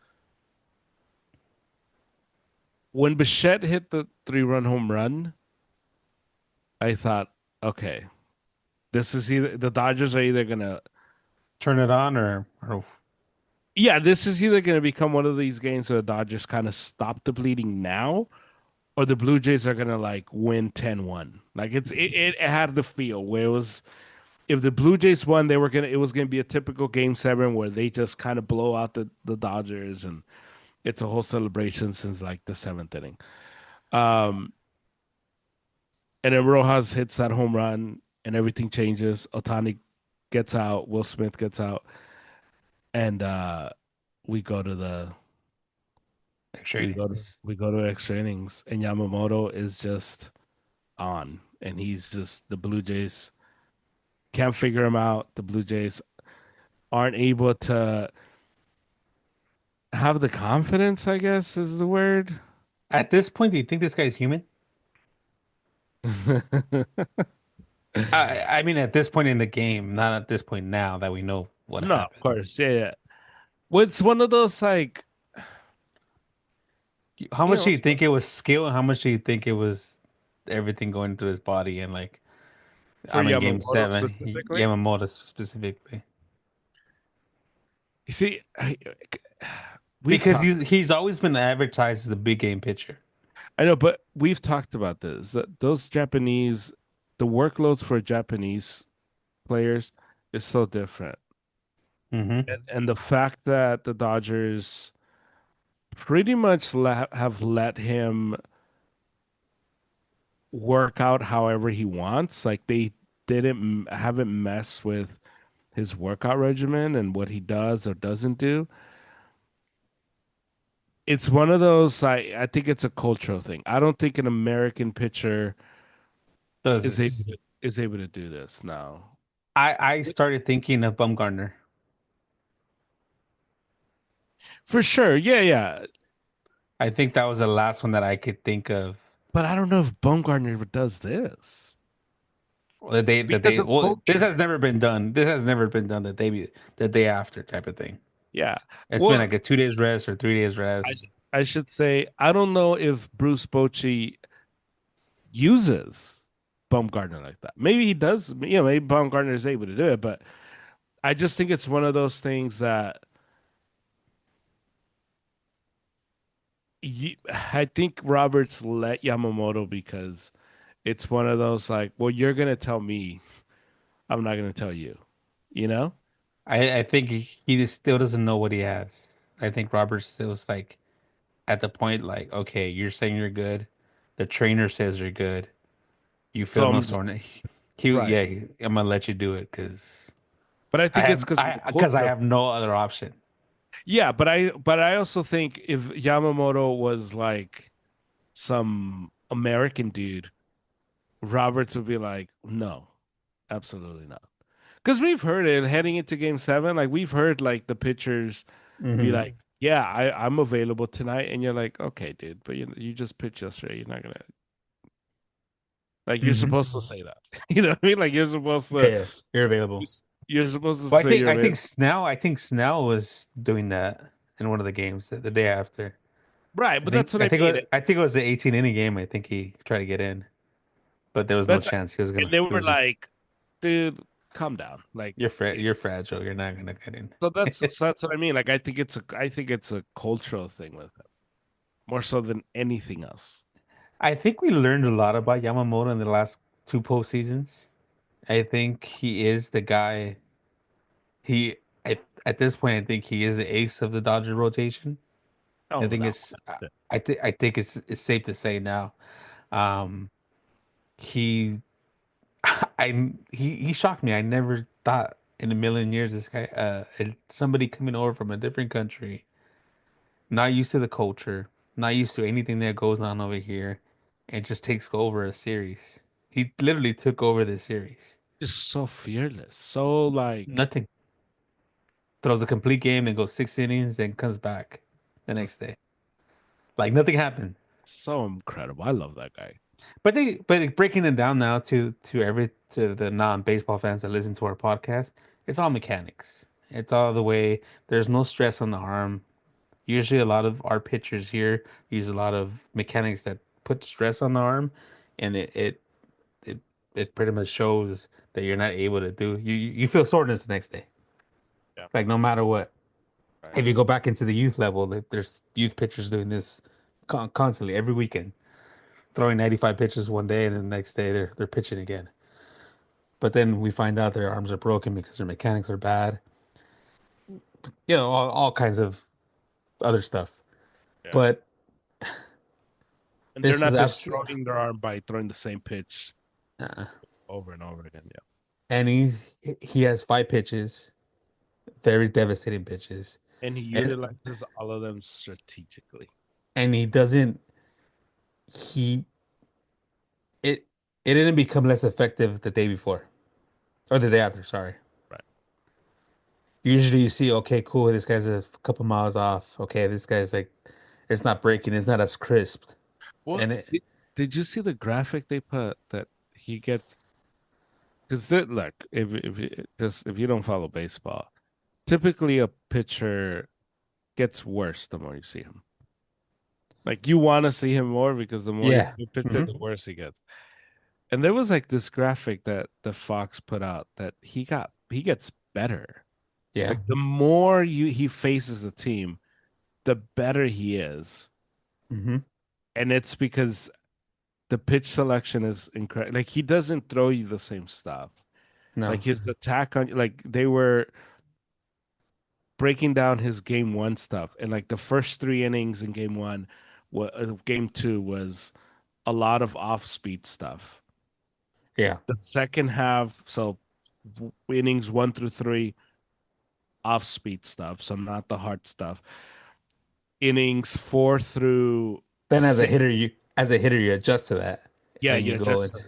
when Bichette hit the 3-run home run, I thought, okay, this is either the Dodgers are either gonna Turn it on or yeah, this is either gonna become one of these games where the Dodgers kind of stop the bleeding now, or the Blue Jays are gonna like win 10-1. Like it had the feel where it was if the Blue Jays won, it was gonna be a typical game seven where they just kind of blow out the Dodgers and it's a whole celebration since like the seventh inning. Um and then Rojas hits that home run and everything changes. Otani gets out, Will Smith gets out, and we go to the extra innings. we go to extra innings and Yamamoto is just on and he's just the Blue Jays can't figure him out. The Blue Jays aren't able to have the confidence, I guess is the word. At this point, do you think this guy's human? I mean, at this point in the game, not at this point now that we know what No, of happened. course. Yeah, yeah. Well, it's one of those like, How you much know, do you think it was skill, and how much do you think it was everything going into his body and like for I'm in game Yamamoto seven, specifically. Yamamoto specifically. You see, we've Because talked. he's always been advertised as a big game pitcher. I know, but we've talked about this. That those Japanese, the workloads for Japanese players is so different, Hmm. and the fact that the Dodgers pretty much have let him work out however he wants. Like they didn't haven't messed with his workout regimen and what he does or doesn't do. It's one of those. I think it's a cultural thing. I don't think an American pitcher Does is able this? to, is able to do this now. I started thinking of Bumgarner. For sure. Yeah, yeah. I think that was the last one that I could think of. But I don't know if Bumgarner does this because of Well, this has culture. never been done. This has never been done the day after type of thing. Yeah. It's been Well, like a 2 days rest or 3 days I rest. I should say I don't know if Bruce Bochy uses Baumgartner like that. Maybe he does. Maybe Baumgartner is able to do it, but I just think it's one of those things that I think Roberts let Yamamoto because it's one of those like, well, you're gonna tell me, I'm not gonna tell you. You know? I think he just still doesn't know what he has. I think Robert still is like at the point like, okay, you're saying you're good. The trainer says you're good. You So feel no I'm just soreness. right. I'm gonna let you do it because But I think it's because of the I culture of have no other option. yeah, but I also think if Yamamoto was like some American dude, Roberts would be like, no, absolutely not. Because we've heard it heading into game 7, like we've heard like the pitchers be like, Hmm. yeah, I'm available tonight. And you're like, okay, dude, but you just pitched yesterday. You're not gonna like you're Hmm. supposed to say that. You know what I mean? Like Yeah, you're available. you're supposed to Well, say you're available. I think Snell was doing that in one of the games the day after. Right, but that's what I mean. I think it was the 18 inning game. I think he tried to get in, but there was no That's chance and they he were was gonna. like, dude, calm down. Like You're fragile. You're not gonna get in. so that's what I mean. Like I think it's a cultural thing with him more so than anything else. I think we learned a lot about Yamamoto in the last two postseasons. I think he is the guy. He at this point, I think he is the ace of the Dodger rotation. I Oh, think without it's question. I think it's safe to say now. Um, he he shocked me. I never thought in a million years this guy somebody coming over from a different country, not used to the culture, not used to anything that goes on over here, and just takes over a series. He literally took over the series. Just so fearless, so like Nothing. Throws a complete game, then goes 6 innings, then comes back the just next day. Like nothing happened. so incredible. I love that guy. But breaking it down now to the non-baseball fans that listen to our podcast, it's all mechanics. It's all the way. There's no stress on the arm. Usually, a lot of our pitchers here use a lot of mechanics that put stress on the arm, and it, it pretty much shows that you're not able to do. You feel soreness the next day, Yeah, like no matter what. right. If you go back into the youth level, there's youth pitchers doing this constantly every weekend, throwing 95 pitches one day, and then the next day they're pitching again. But then we find out their arms are broken because their mechanics are bad. All kinds of other stuff. Yeah, But and they're this is not absolutely, destroying their arm by throwing the same pitch over and over again. Yeah, and he has 5 pitches, very devastating pitches, and he and utilizes all of them strategically. he doesn't he it it didn't become less effective the day before or the day after. Sorry. Right. Usually you see, okay, cool, this guy's a couple miles off. Okay, this guy's like, it's not breaking, it's not as crisp, Well, and it did you see the graphic they put that he gets? Because look, if you don't follow baseball, typically a pitcher gets worse the more you see him. Like you want to see him more because the more you yeah. see a pitcher, Hmm. the worse he gets. And there was like this graphic that the Fox put out that he gets better. Yeah. Like the more he faces the team, the better he is. Hmm. And it's because the pitch selection is incredible. Like he doesn't throw you the same stuff. Like No. his attack on like they were breaking down his game 1 stuff, and like the first 3 innings in game 1, game 2 was a lot of off speed stuff. Yeah. The second half, so innings 1 through 3, off speed stuff, so not the hard stuff. Innings 4 through 6, As a hitter you adjust to that, yeah, and you you go just into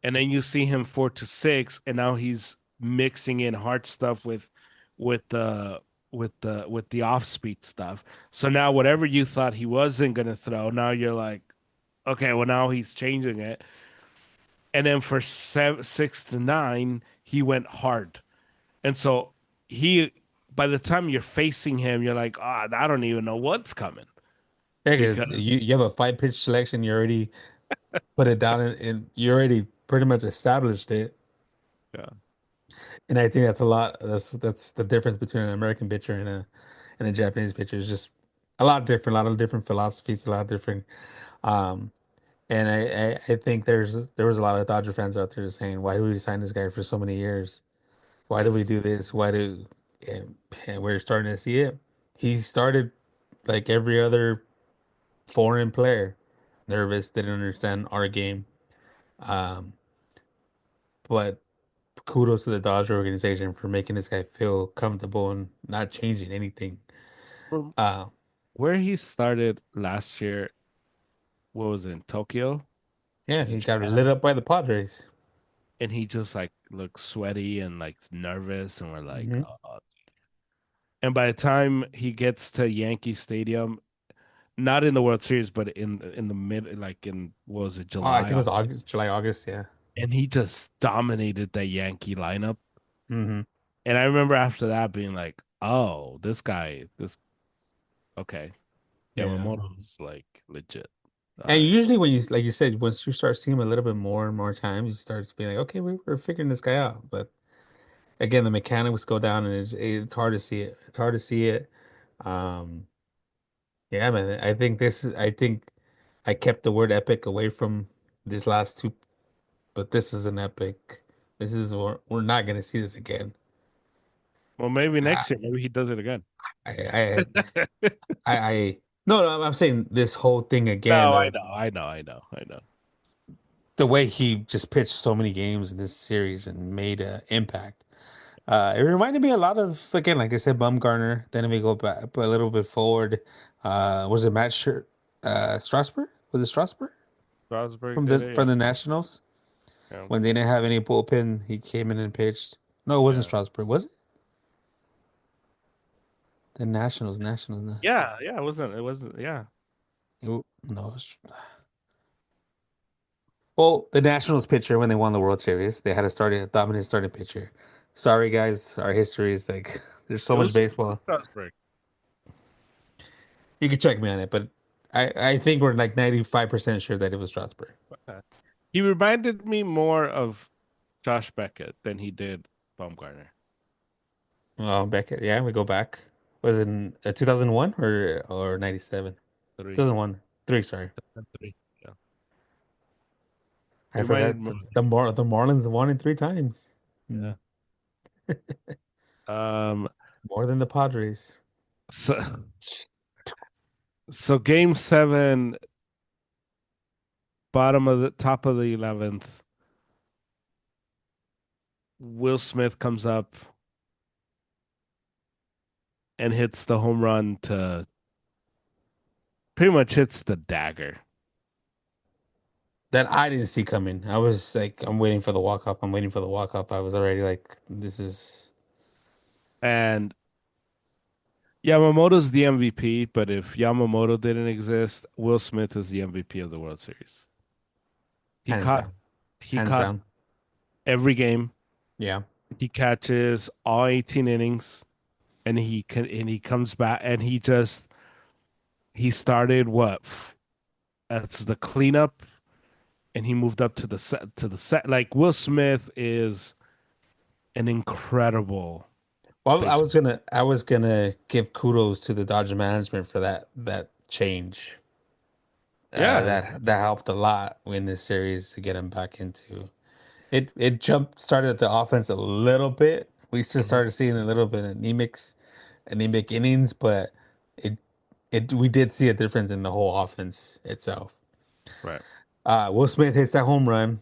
and then you see him 4 to 6, and now he's mixing in hard stuff with the with the off speed stuff. So now whatever you thought he wasn't gonna throw, now you're like, okay, well now he's changing it. And then for 6 to 9, he went hard, and so he by the time you're facing him, you're like, ah, I don't even know what's coming yeah, 'cause because you have a 5 pitch selection, you already put it down and you already pretty much established it. yeah, And I think that's a lot. That's the difference between an American pitcher and a Japanese pitcher is just a lot of different philosophies, a lot of different. Um, and I think there was a lot of Dodger fans out there just saying, why do we sign this guy for so many years? Why do we yes, do this? And we're starting to see it. He started like every other foreign player, nervous, didn't understand our game. Um, but kudos to the Dodger organization for making this guy feel comfortable and not changing anything. From Uh, where he started last year, what was it, in Tokyo? yeah, Was it he got lit Japan? up by the Padres. And he just like looked sweaty and like nervous, and we're like, Hmm. oh. And by the time he gets to Yankee Stadium, not in the World Series, but in the mid, like in what was it, Oh, I July, think it was August, August, July, August. Yeah. and he just dominated the Yankee lineup. Hmm. And I remember after that being like, oh, this okay, Yeah. Yamamoto's like legit. All And right. usually when you, like you said, once you start seeing him a little bit more and more times, you start being like, okay, we're figuring this guy out. But again, the mechanics go down, and it's hard to see it. It's hard to see it. Um, yeah, man. I think I kept the word epic away from these last two, but this is an epic. We're not gonna see this again. Well, maybe I, next year, maybe he does it again. I, no, no, I'm saying this whole thing again No, I of know, I know, I know, I know. the way he just pitched so many games in this series and made an impact. It reminded me a lot of, again, like I said, Bumgarner. Then if we go back a little bit forward, was it Strasburg? Was it Strasburg Strasburg from did it, from yeah, the Nationals yeah, when they didn't have any bullpen? He came in and pitched. No, it wasn't yeah, Strasburg, was it? The Nationals, Nationals. No, yeah, yeah. It wasn't, yeah. no. Well, the Nationals pitcher when they won the World Series, they had a dominant starting pitcher. Sorry, guys, our history is like there's so much It was baseball. Strasburg. You can check me on it, but I think we're like 95% sure that it was Strasburg. He reminded me more of Josh Beckett than he did Baumgartner. Oh, Beckett. Yeah, we go back. Was it in 2001 or 97? Three, 2001. Three, sorry. three. Yeah, he I reminded forgot me. the Marlins won it three times. Hmm. Yeah. Um. More than the Padres. So, so Game 7, bottom of the top of the 11th. Will Smith comes up and hits the home run to pretty much hits the dagger. That I didn't see coming. I was like, I'm waiting for the walk off. I'm waiting for the walk off. I was already like, this is And Yamamoto's the MVP, but if Yamamoto didn't exist, Will Smith is the MVP of the World Series. He hands caught down. he Hands caught down. every game. Yeah. He catches all 18 innings, and he comes back, and he started as the cleanup, and he moved up to the set. Like, Will Smith is an incredible Well, baseball. I was gonna give kudos to the Dodger management for that change. Yeah, That helped a lot in this series to get him back into it. It jump started the offense a little bit. We still mhm, started seeing a little bit of anemic innings, but it we did see a difference in the whole offense itself. right. Will Smith hits that home run.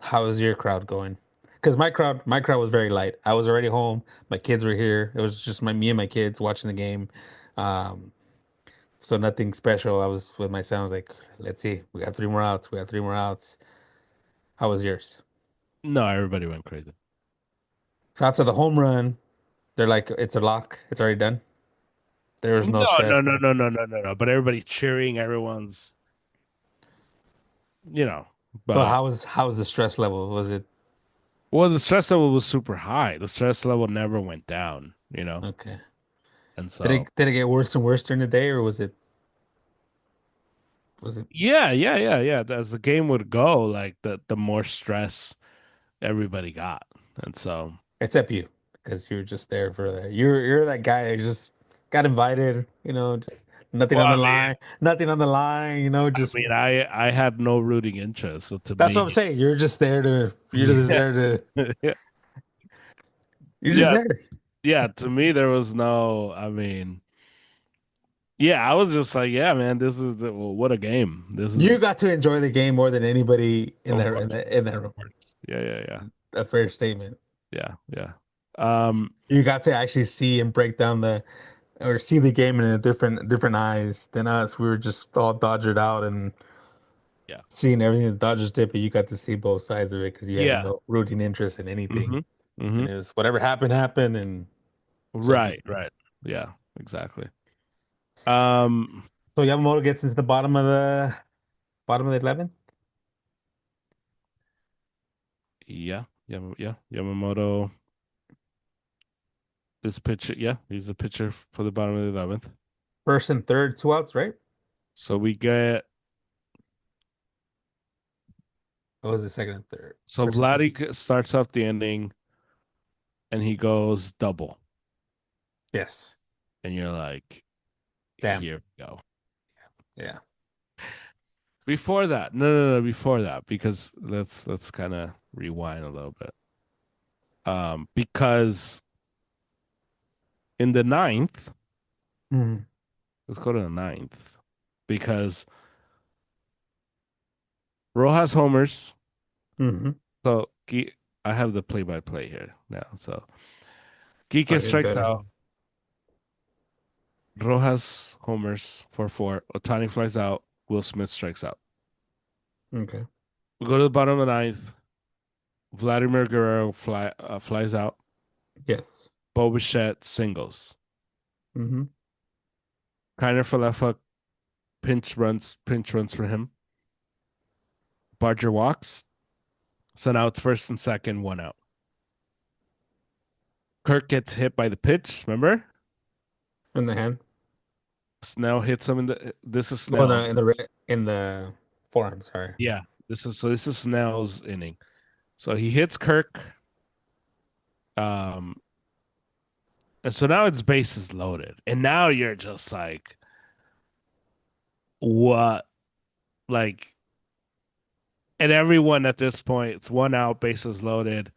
How is your crowd going? Because my crowd was very light. I was already home. My kids were here. It was just me and my kids watching the game. Um, so nothing special. I was with my son. I was like, let's see. We got three more outs. We got three more outs. How was yours? No, everybody went crazy. So after the home run, they're like, it's a lock. It's already done. There was no No, no, stress. no, no, no, no, no, no. But everybody's cheering. Everyone's, you know. But But how was the stress level? Was it well, the stress level was super high. The stress level never went down. okay? And so, Did it get worse and worse during the day, or was it yeah, yeah, yeah, yeah. As the game would go, like the more stress everybody got. And so, except you, because you're just there for that. You're that guy who just got invited. Just nothing well, on the line, nothing on the line. Just I had no rooting interest. So to that's what I'm me, saying. yeah, yeah, you're just yeah, there. yeah. To me, there was no. I mean, Yeah, I was just like, yeah, man, this is well, what a game. This is You got to enjoy the game more than anybody in of that course, in that room. of course. Yeah, yeah, yeah, A fair statement. yeah, yeah. Um, You got to actually see and break down the or see the game in a different eyes than us. We were just all dodgered out and yeah, seeing everything the Dodgers did, but you got to see both sides of it because you had yeah. no rooting interest in anything. Mm-hmm. Mm-hmm. And it was whatever happened, happened, and so be Right, it. right. Yeah, exactly. Um, So Yamamoto gets into the bottom of the 11th. yeah, yeah. Yamamoto is pitcher. Yeah, he's the pitcher for the bottom of the 11th. First and third, two outs, right? So we get What was the second and third? so First and third. Vladdy starts off the inning and he goes double, Yes. and you're like, Damn. here we go. Yeah. Before that, no, before that, because let's kind of rewind a little bit. Because in the ninth, Mm-hmm. let's go to the ninth, because Rojas homers. Mm-hmm. So I have the play-by-play here now. So Kike Oh, even strikes better. out. Rojas homers for four. Otani flies out. Will Smith strikes out. Okay. We go to the bottom of the ninth. Vladimir Guerrero flies out. Yes. Bo Bichette singles. Mm-hmm. Kiner Falefa pinch runs for him. Barger walks. So now it's first and second, one out. Kirk gets hit by the pitch. Remember? In the hand. Snell hits him in the. This is Oh, Snell. in the forearm. Sorry. Yeah. This is Snell's inning. So he hits Kirk. Um, and so now it's bases loaded, and now you're just like, what? Like, and everyone at this point, it's one out, bases loaded,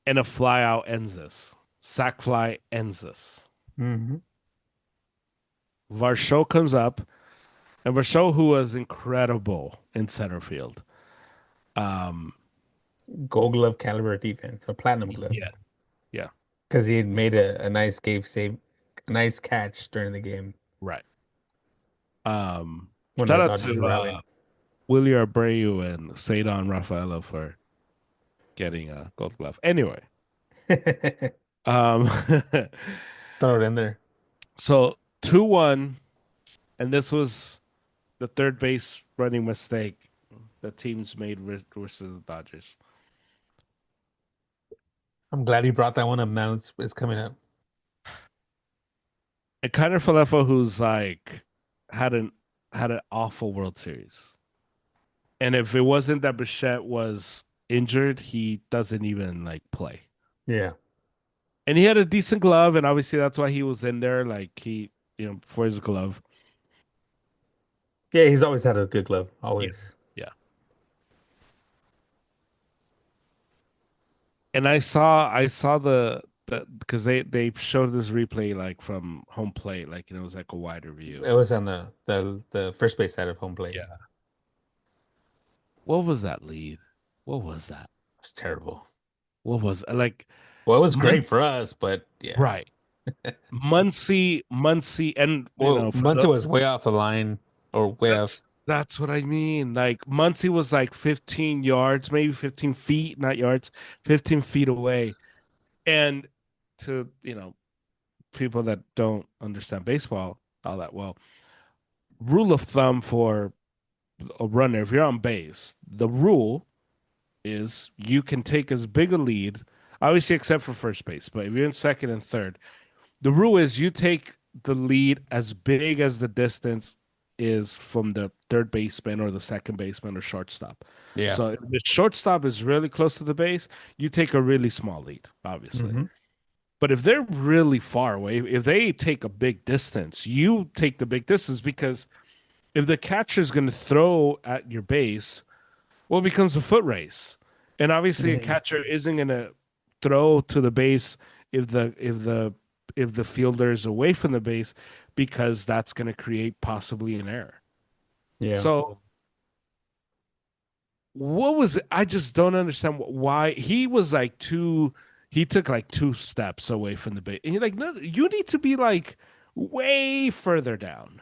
and a fly out ends this. Sack fly ends this. Mm-hmm. Varsho comes up, and Varsho, who was incredible in center field. Um, Gold glove caliber defense, a platinum glove, yeah, yeah, because he had made a nice a nice catch during the game right. when Shout the out Dodgers to were rallying. Willie Abreu and Sadon Rafaela for getting a Gold Glove. Anyway, um, Throw it in there. so 2-1, and this was the third base running mistake the teams made versus the Dodgers. I'm glad you brought that one up. Now it's coming up. And Kiner Falefa, who's like had an had an awful World Series, and if it wasn't that Bichette was injured, he doesn't even like play. Yeah. And he had a decent glove, and obviously that's why he was in there. Like for his glove. Yeah, he's always had a good glove. Yeah, Always. yeah. And I saw the because they showed this replay like from home plate, like it was like a wider view. It was on the first base side of home plate. It Yeah. What was that lead? What was that? was terrible. What was like Well, it was Mun- great for us, but yeah. right? Muncie, and Well, for Muncie was way off the line or way off. that's what I mean. Like Muncie was like 15 yards, maybe 15 feet, not yards, 15 feet away. And to, people that don't understand baseball all that well, rule of thumb for a runner, if you're on base, the rule is you can take as big a lead, obviously except for first base, but if you're in second and third, the rule is you take the lead as big as the distance is from the third baseman or the second baseman or shortstop. Yeah. So if the shortstop is really close to the base, you take a really small lead, obviously. Hmm. But if they're really far away, if they take a big distance, you take the big distance because if the catcher is going to throw at your base, well, it becomes a foot race. And obviously, a Hmm. catcher isn't going to throw to the base if the if the fielder is away from the base because that's going to create possibly an error. Yeah. So what was it? I just don't understand why he was like two. He took like two steps away from the base, and you're like, no, you need to be like way further down.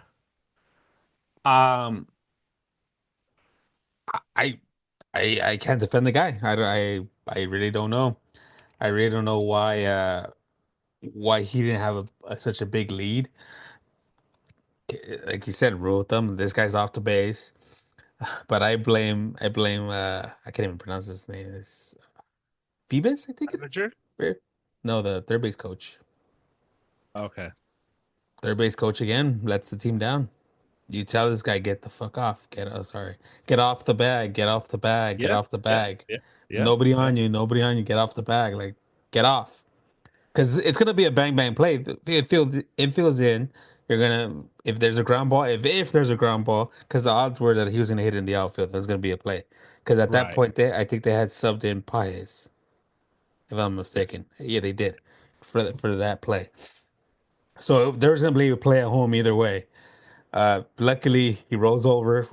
Um, I, I can't defend the guy. I really don't know. I really don't know why he didn't have such a big lead. Like you said, rule of thumb, this guy's off the base. But I blame I can't even pronounce his name. It's Phoebus, I think it is. Manager? No, the third base coach. Okay. Third base coach again lets the team down. You tell this guy get the fuck off. Get off the bag. Get off the bag. Get Yeah, off the yeah, bag. yeah, yeah, Nobody yeah. on you. Nobody on you. Get off the bag. Like get off. Because it's gonna be a bang bang play. It feels in. You're gonna if there's a ground ball. If there's a ground ball, because the odds were that he was gonna hit in the outfield. There's gonna be a play. Because at that Right. point, I think they had subbed in Paez, if I'm Yeah. mistaken. Yeah, they did for that play. So there was gonna be a play at home either way. Luckily, he rolls over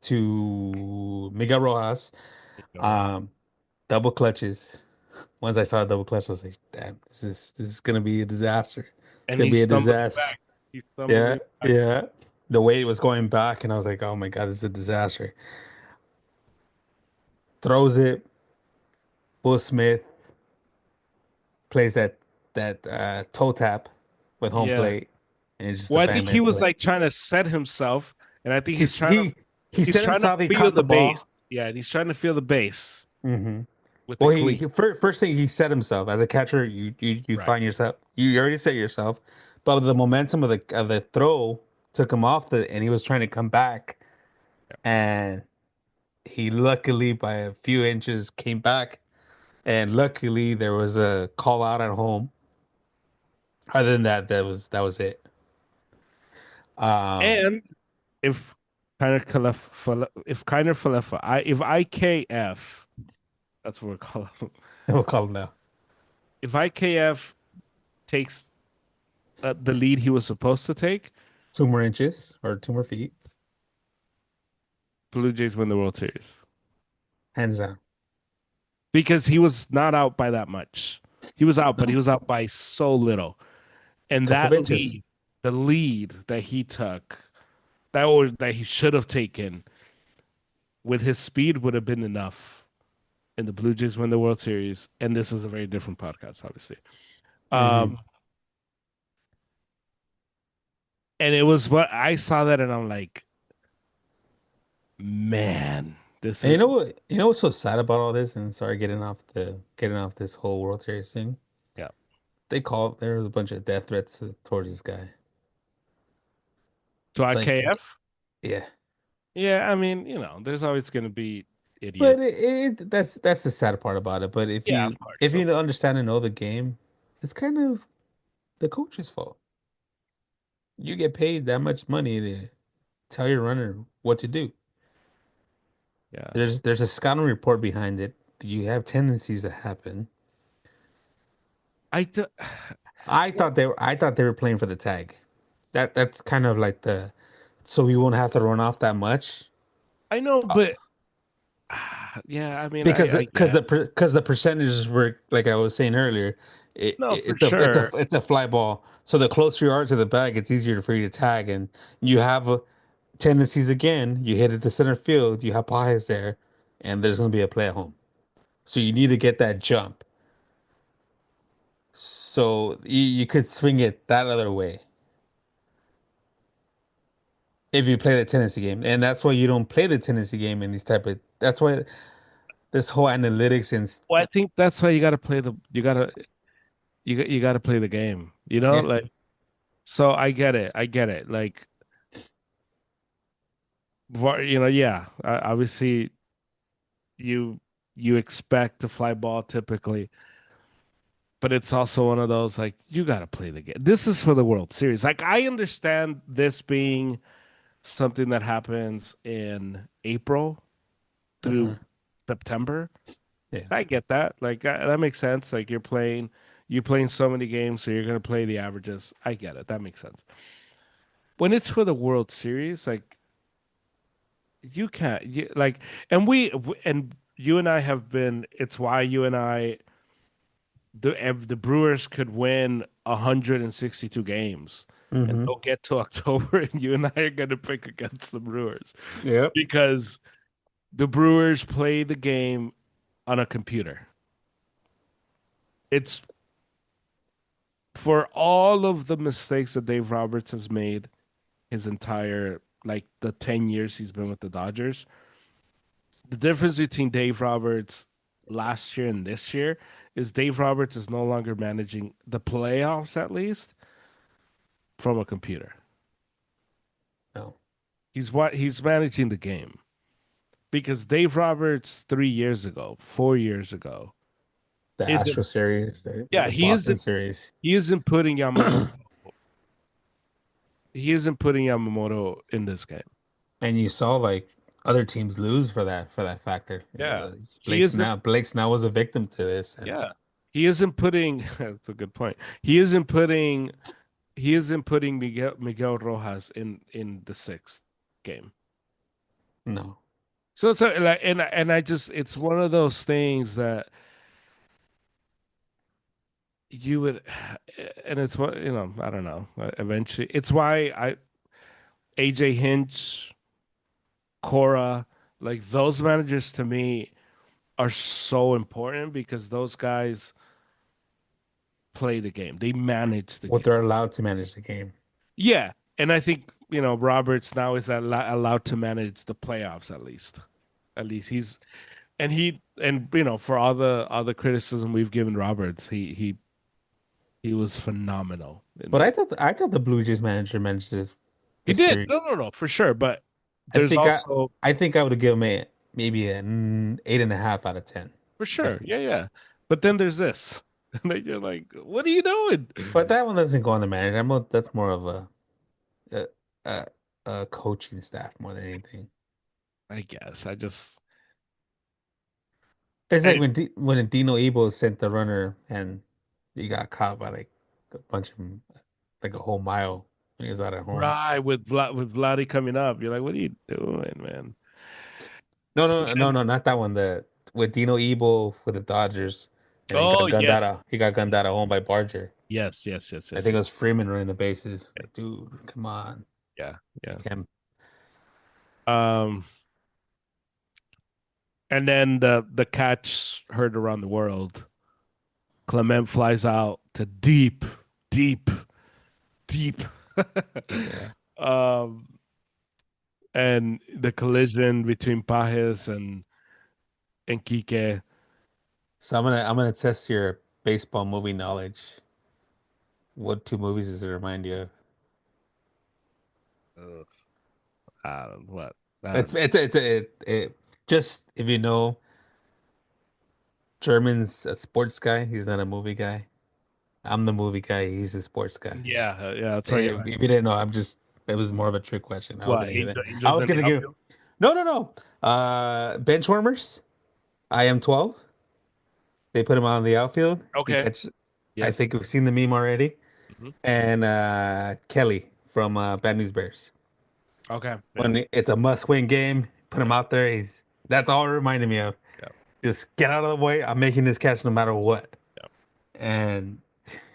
to Miguel Rojas. You're right. Um, double clutches. Once I saw a double clutch, I was like, "Damn, this is gonna be a disaster. And Gonna he's be a stumbling disaster." back. He's Yeah, stumbling back. yeah. The way it was going back, and I was like, "Oh my God, this is a disaster." Throws it. Will Smith plays that toe tap with home Yeah. plate, and it's just a Well, I bang think he bang was play. like trying to set himself, and I think He's he he's set trying to himself. He feel caught the the base. ball. Yeah, and he's trying to feel the base Hmm. with the Well, cleat. first thing he set himself as a catcher. You Right. find yourself. You already set yourself, but the momentum of the throw took him off and he was trying to come back, and he luckily by a few inches came back, and luckily there was a call out at home. Other than that, that was it. Um, And if if Kiner Falefa, if IKF, that's what we're calling him. we'll call him now. If IKF takes the lead he was supposed to take, 2 more inches or 2 more feet, Blue Jays win the World Series hands down. because he was not out by that much. He was out, but he was out by so little. And Couple of that inches. lead, the lead that he took, that he should have taken with his speed would have been enough. And the Blue Jays win the World Series. And this is a very different podcast, obviously. Hmm. Um, and it was what I saw that, and I'm like, man, this And you is know what? You know what's so sad about all this? And sorry, getting off this whole World Series thing. yeah. There was a bunch of death threats towards this guy. To Like, IKF, yeah. yeah. I mean, there's always going to be But idiot. that's the sad part about it. But if Yeah, of you course. if So you understand and know the game, it's kind of the coach's fault. You get paid that much money to tell your runner what to do. yeah, There's a scouting report behind it. You have tendencies that happen. I do, I thought they were playing for the tag. That's kind of like so we won't have to run off that much. I know, Uh, but yeah, I mean, because I get because the percentages were like I was saying earlier, no for it's a sure. it's a fly ball. So the closer you are to the bag, it's easier for you to tag, and you have tendencies again. You hit it to center field, you have Pajes there, and there's going to be a play at home. So you need to get that jump. So you could swing it that other way if you play the Tennessee game, and that's why you don't play the Tennessee game in these type of. That's why this whole analytics and Well, I think that's why you got to play the game. yeah, Like so. I get it. I get it. Like yeah. Obviously, you you expect a fly ball typically, but it's also one of those like you got to play the game. This is for the World Series. Like I understand this being something that happens in April through uh-huh. September. Yeah. I get that. Like that makes sense. Like you're playing, You playing so many games, so you're gonna play the averages. I get it. That makes sense. When it's for the World Series, like you can't like, and you and I have been. It's why you and I the Brewers could win 162 games, and Mm-hmm. they'll get to October, and you and I are gonna pick against the Brewers Yep. because the Brewers play the game on a computer. It's for all of the mistakes that Dave Roberts has made his entire like the 10 years he's been with the Dodgers. The difference between Dave Roberts last year and this year is Dave Roberts is no longer managing the playoffs, at least from a computer. No. He's managing the game because Dave Roberts 3 years ago, 4 years ago, The isn't Astro series, yeah, the Boston series. he isn't putting Yamamoto he isn't putting Yamamoto in this game. And you saw like other teams lose for that factor. Yeah. He Blake isn't Snell. Blake Snell was a victim to this, and yeah. He isn't putting that's a good point. He isn't putting Miguel Rojas in the sixth game. no. So it's like and I just it's one of those things that you would and it's what I don't know. Eventually it's why I AJ Hinch, Cora, like those managers to me are so important because those guys play the game. They manage the What game. they're allowed to manage the game. Yeah, and I think Roberts now is allowed to manage the playoffs at least. At least for all the criticism we've given Roberts, he was phenomenal in But that. I thought the Blue Jays manager managed He this did. series. No, no, no, for sure. But I there's think I also I think I would have given him maybe an 8.5 out of 10. for But sure, yeah, yeah. But then there's this, and then you're like, what are you doing? but that one doesn't go on the manager. That's more of a, a a coaching staff more than anything. I guess I just It's like and when Dino Abel sent the runner and he got caught by like a bunch of like a whole mile when he was out at home. right with Vladdy coming up, you're like, what are you doing, man? No, So no, no, then, no, not that one. The with Dino Ebel for the Dodgers, and he oh got gunned yeah, out. He got gunned out at home by Barger. yes, yes, yes, I yes, think it was Freeman running the bases. Like, dude, come on, yeah, you yeah. can't. Um, and then the catch heard around the world. Clement flies out to deep, deep, deep. Yeah. um, and the collision between Pajes and Kike. So I'm gonna test your baseball movie knowledge. What two movies does it remind you of? Ugh, I don't what I don't It's know. just if you know German's a sports guy. He's not a movie guy. I'm the movie guy. He's the sports guy. Yeah, yeah. That's why you're If you didn't know, I'm just it was more of a trick question. I was what gonna give it. I angels was in the gonna give outfield. no, no, no. Benchwarmers. I am 12. They put him on the outfield. He Okay. catch. I Yes. think we've seen the meme already. Mhm. And Kelly from Bad News Bears. Okay. Yeah. When it's a must-win game, put him out there. He's that's all it reminded me of. Yeah. Just get out of the way. I'm making this catch no matter what. Yeah. And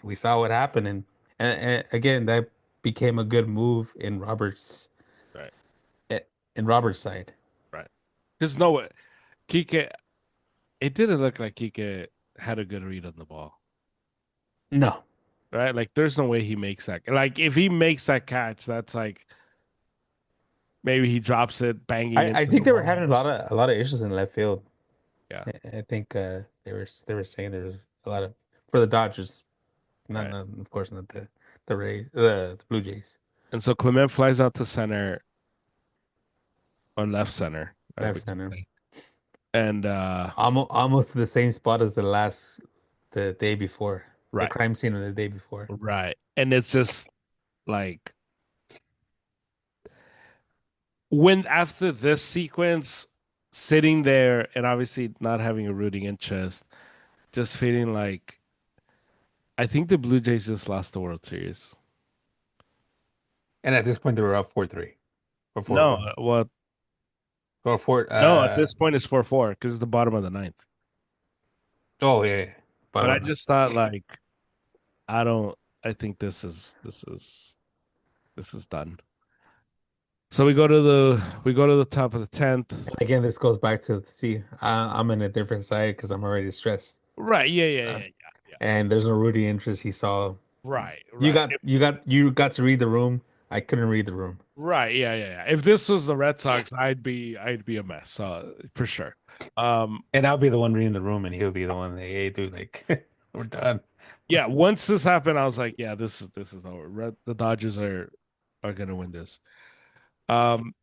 we saw what happened, and again that became a good move Right. eh, in Roberts' side. Right. Because no, Kike. It didn't look like Kike had a good read on the ball. No, Right. Like, there's no way he makes that. Like, if he makes that catch, that's like maybe he drops it banging I into the think they were wall. having a lot of issues in left field. Yeah. I think they were saying there was a lot of for the Dodgers, Right. not of course not the Rays, the Blue Jays, And so Clement flies out to center or left center, left center, and almost to the same spot as the day before, the right, crime scene of the day before. right, and it's just like when after this sequence, sitting there and obviously not having a rooting interest, just feeling like I think the Blue Jays just lost the World Series. And at this point, they were up 4-3 or No, 4-1 well, or 4. no, at this point it's 4-4 because it's the bottom of the ninth. Oh yeah, yeah. But Bottom I of the just thought like I don't. I think this is done. So we go to the top of the 10th. Again, this goes back to see, I'm in a different side because I'm already stressed. Right. Yeah. Yeah. Uh, Yeah. Yeah. Yeah. and there's no rooting interest. He saw Right. you Right. got you got to read the room. I couldn't read the room. Right. Yeah. Yeah. Yeah. If this was the Red Sox, I'd be a mess. For sure. Um. And I'll be the one reading the room, and he'll be the one that, hey, dude, like, we're done. Yeah. Once this happened, I was like, yeah, this is over. The Dodgers are gonna win this. Um.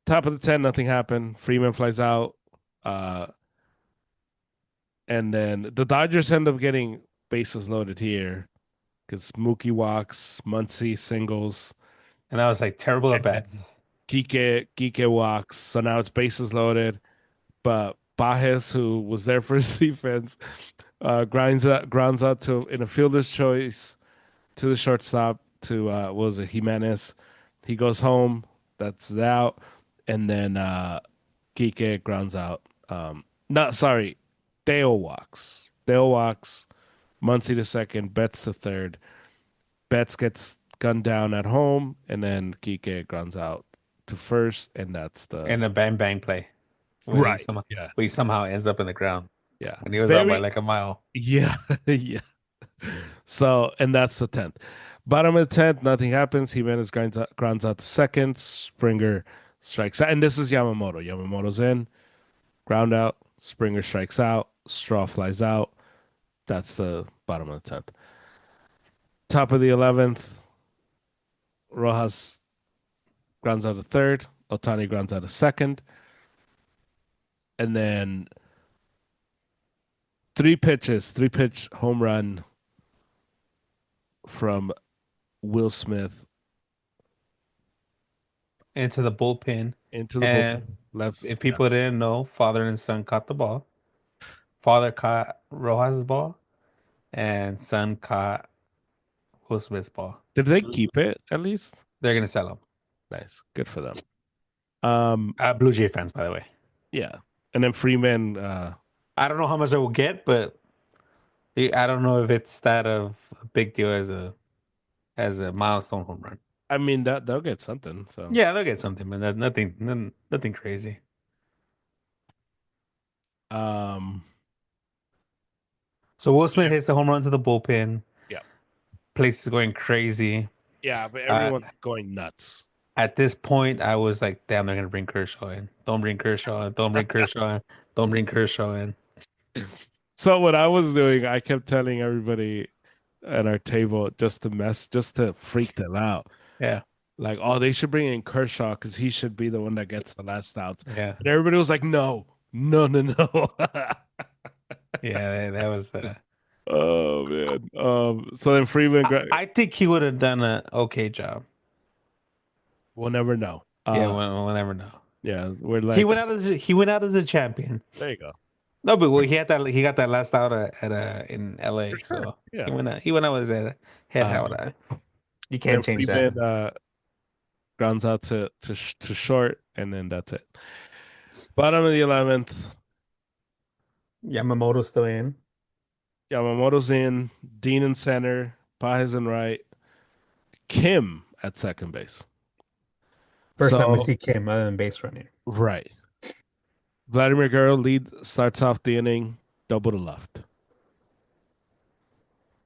Top of the 10, nothing happened. Freeman flies out. Uh. And then the Dodgers end up getting bases loaded here because Mookie walks, Muncy singles, And I was like, terrible at and then bats. Kike walks. So now it's bases loaded. But Baez, who was there for his defense, grounds out to in a fielder's choice to the shortstop to what was it, Jimenez. He goes home. That's it out. And then Kike grounds out. Not sorry, Dale walks. Dale walks. Muncy to second, Betts to third. Betts gets gunned down at home, and then Kike grounds out to first, and that's the And a bang bang play right. Yeah, when he somehow ends up in the ground yeah, when he was out by very like a mile. yeah, yeah. So, and that's the 10th. Bottom of the 10th, nothing happens. Jimenez grounds out to second. Springer strikes out, and this is Yamamoto. Yamamoto's in, ground out. Springer strikes out. Straw flies out. That's the bottom of the 10th. Top of the 11th, Rojas grounds out a third. Otani grounds out a second. And then three pitch home run from Will Smith Into the bullpen. into the bullpen. And Left. if Yeah. people didn't know, father and son caught the ball. Father caught Rojas' ball, and son caught Will Smith's ball. Did they keep it at least? They're gonna sell him. Nice. Good for them. Um, Blue Jay fans, by the way. yeah. And then Freeman, I don't know how much I will get, but I don't know if it's that of a big deal as a milestone home run. I mean that they'll get something. So Yeah, they'll get something, but nothing crazy. um So Will Smith yeah, hits the home run to the bullpen. yeah. Place is going crazy. Yeah, but Uh, everyone's going nuts. at this point, I was like, damn, they're gonna bring Kershaw in. Don't bring Kershaw in. Don't bring Kershaw in. Don't bring Kershaw in. So what I was doing, I kept telling everybody at our table just to freak them out. Yeah, Like, oh, they should bring in Kershaw because he should be the one that gets the last outs. yeah, And everybody was like, no, no, no, no. yeah. That was. Oh man. So then Freeman, I think he would have done an okay job. we'll never know. Yeah, we'll never know. Yeah, we're like, He went out as a champion. there you go. No, but well, he got that last out in LA, For sure. so Yeah. he went out with his head held Um, high. You then can't change Freeman that. grounds out to short, and then that's it. Bottom of the 11th, Yamamoto's still in. Yamamoto's in, Dean in center, Pages in right, Kim at second base. First time I So see Kim other than base running. right. Vladimir Guerrero starts off the inning, double to left.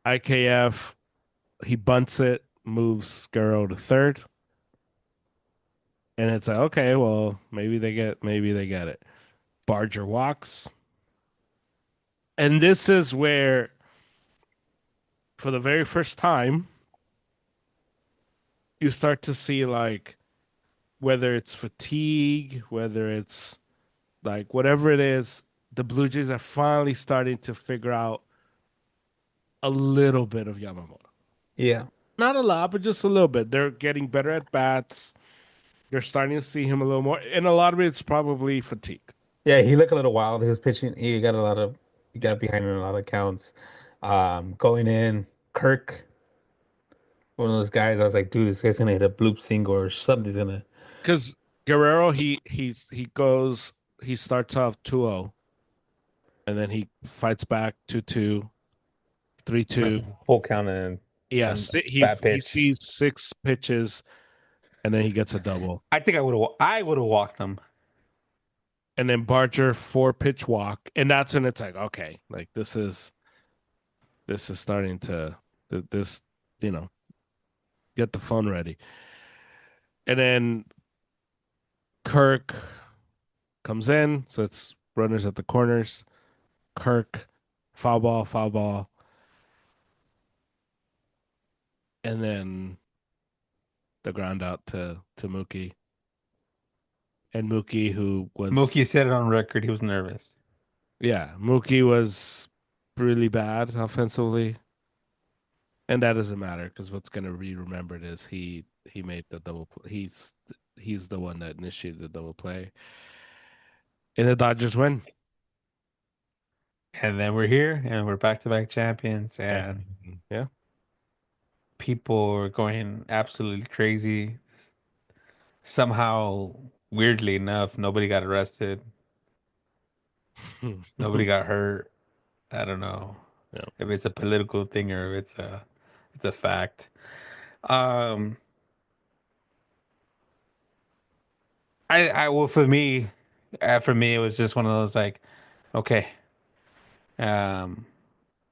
IKF, he bunts it, moves Guerrero to third. And it's like, okay, well, maybe they get it. Barger walks. And this is where, for the very first time, you start to see like whether it's fatigue, whether it's like whatever it is, the Blue Jays are finally starting to figure out a little bit of Yamamoto. Yeah. Not a lot, but just a little bit. They're getting better at bats. You're starting to see him a little more. And a lot of it's probably fatigue. Yeah, he looked a little wild. He was pitching. He got behind in a lot of counts. Going in, Kirk, one of those guys. I was like, dude, this guy's gonna hit a bloop single or something's gonna. Because Guerrero, he goes, he starts off 2-0, and then he fights back 2-2, 3-2. Full count and Yeah, and he bad he pitch. sees 6 pitches, and then he gets a double. I think I would have walked them. And then Barger 4 pitch walk, and that's when it's like, okay, like this is starting to this, you know, get the phone ready. And then Kirk comes in, so it's runners at the corners. Kirk, foul ball, and then the ground out to Mookie. And Mookie, who was, Mookie said it on record. He was nervous. yeah, Mookie was really bad offensively, and that doesn't matter because what's going to be remembered is he made the double play. He's the one that initiated the double play, and the Dodgers win. And then we're here, and we're back-to-back champions, and And yeah. people are going absolutely crazy. Somehow, weirdly enough, nobody got arrested. Nobody got hurt. I don't know Yeah. if it's a political thing or if it's a fact. Um, I well for me, it was just one of those like, okay. Um,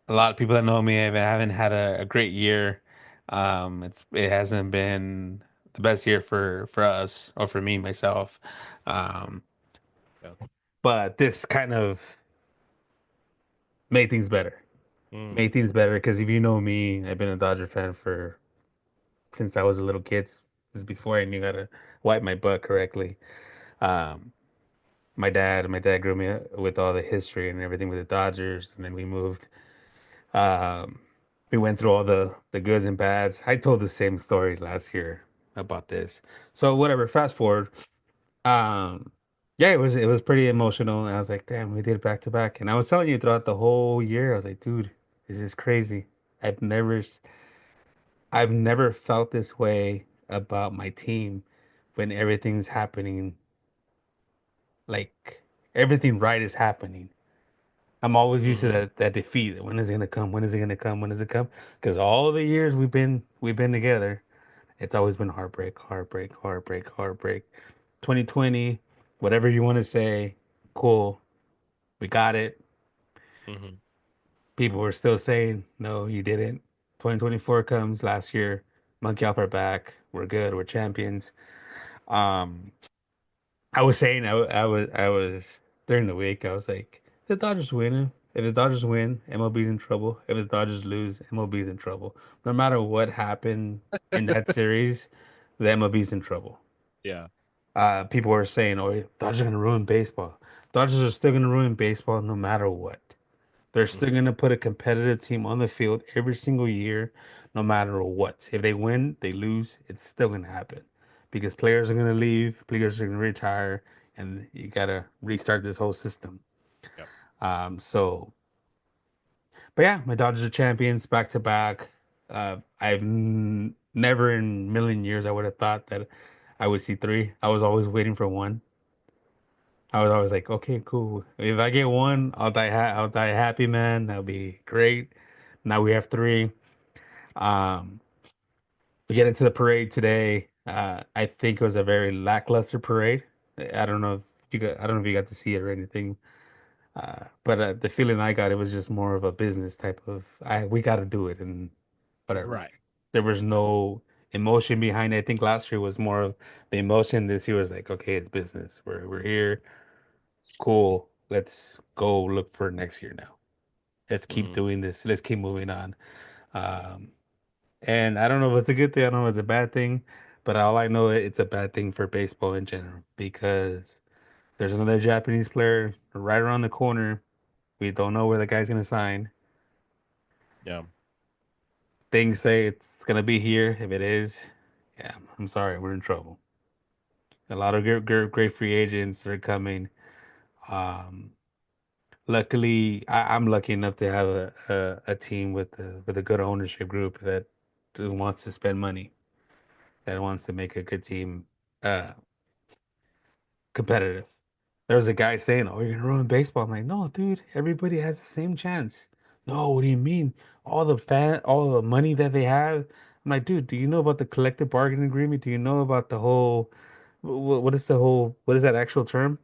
a lot of people that know me haven't had a great year. It hasn't been the best year for us or for me myself. Um, Yeah. but this kind of made things better. Mm. Made things better because if you know me, I've been a Dodger fan for since I was a little kid. Since before I knew how to wipe my butt correctly. Um, my dad grew me up with all the history and everything with the Dodgers, and then we moved. Um, we went through all the goods and bads. I told the same story last year about this. So whatever, fast forward. Um, yeah, it was pretty emotional. And I was like, damn, we did it back to back. And I was telling you throughout the whole year, I was like, dude, this is crazy. I've never s- I've never felt this way about my team when everything's happening, like everything right is happening. I'm always used to Mm-hmm. that defeat. When is it gonna come? When is it gonna come? When does it come? Because all the years we've been together, it's always been heartbreak, heartbreak, heartbreak, heartbreak. 2020, whatever you want to say, cool. We got it. Mm-hmm. People were still saying, no, you didn't. 2024 comes last year. Monkey off our back. We're good. We're champions. Um, I was saying, I was during the week. I was like, the Dodgers winning. If the Dodgers win, MLB's in trouble. If the Dodgers lose, MLB's in trouble. No matter what happened in that series, the MLB's in trouble. Yeah. People were saying, "Oh, Dodgers are gonna ruin baseball." Dodgers are still gonna ruin baseball no matter what. They're still Mm-hmm. gonna put a competitive team on the field every single year, no matter what. If they win, they lose, it's still gonna happen because players are gonna leave, players are gonna retire, and you gotta restart this whole system. Yep. So, but yeah, my Dodgers are champions back to back. Never in a million years I would have thought that I would see three. I was always waiting for one. I was always like, okay, cool. If I get one, I'll die happy, man. That'll be great. Now we have three. Um, we get into the parade today. I think it was a very lackluster parade. I don't know if you got to see it or anything. But the feeling I got, it was just more of a business type of, we got to do it and whatever. Right. There was no emotion behind it. I think last year was more of the emotion. This year was like, okay, it's business. We're here. Cool. Let's go look for next year now. Let's keep Mm-hmm. doing this. Let's keep moving on. Um, and I don't know if it's a good thing. I don't know if it's a bad thing, but all I know it's a bad thing for baseball in general because there's another Japanese player right around the corner. We don't know where the guy's gonna sign. Yeah. Things say it's gonna be here. If it is, yeah, I'm sorry, we're in trouble. A lot of great free agents are coming. Um, Luckily, I'm lucky enough to have a team with a good ownership group that just wants to spend money, that wants to make a good team uh competitive. There was a guy saying, "Oh, you're gonna ruin baseball." I'm like, "No, dude. Everybody has the same chance." No, what do you mean? All the money that they have. I'm like, dude, do you know about the collective bargaining agreement? Do you know about the whole what is the whole what is that actual term?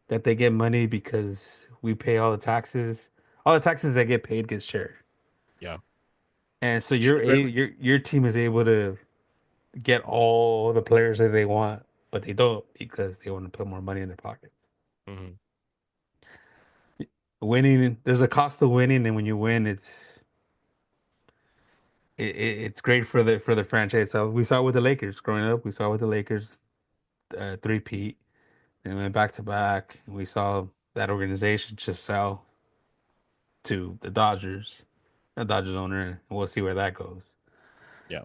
That they get money because we pay all the taxes. All the taxes that get paid get shared. Yeah. And so Sure. your team is able to get all the players that they want, but they don't because they want to put more money in their pockets. Hmm. Winning, there's a cost to winning, and when you win, it's great for the franchise. So we saw it with the Lakers growing up. We saw it with the Lakers three-peat and went back to back. And we saw that organization just sell to the Dodgers owner, and we'll see where that goes. Yeah.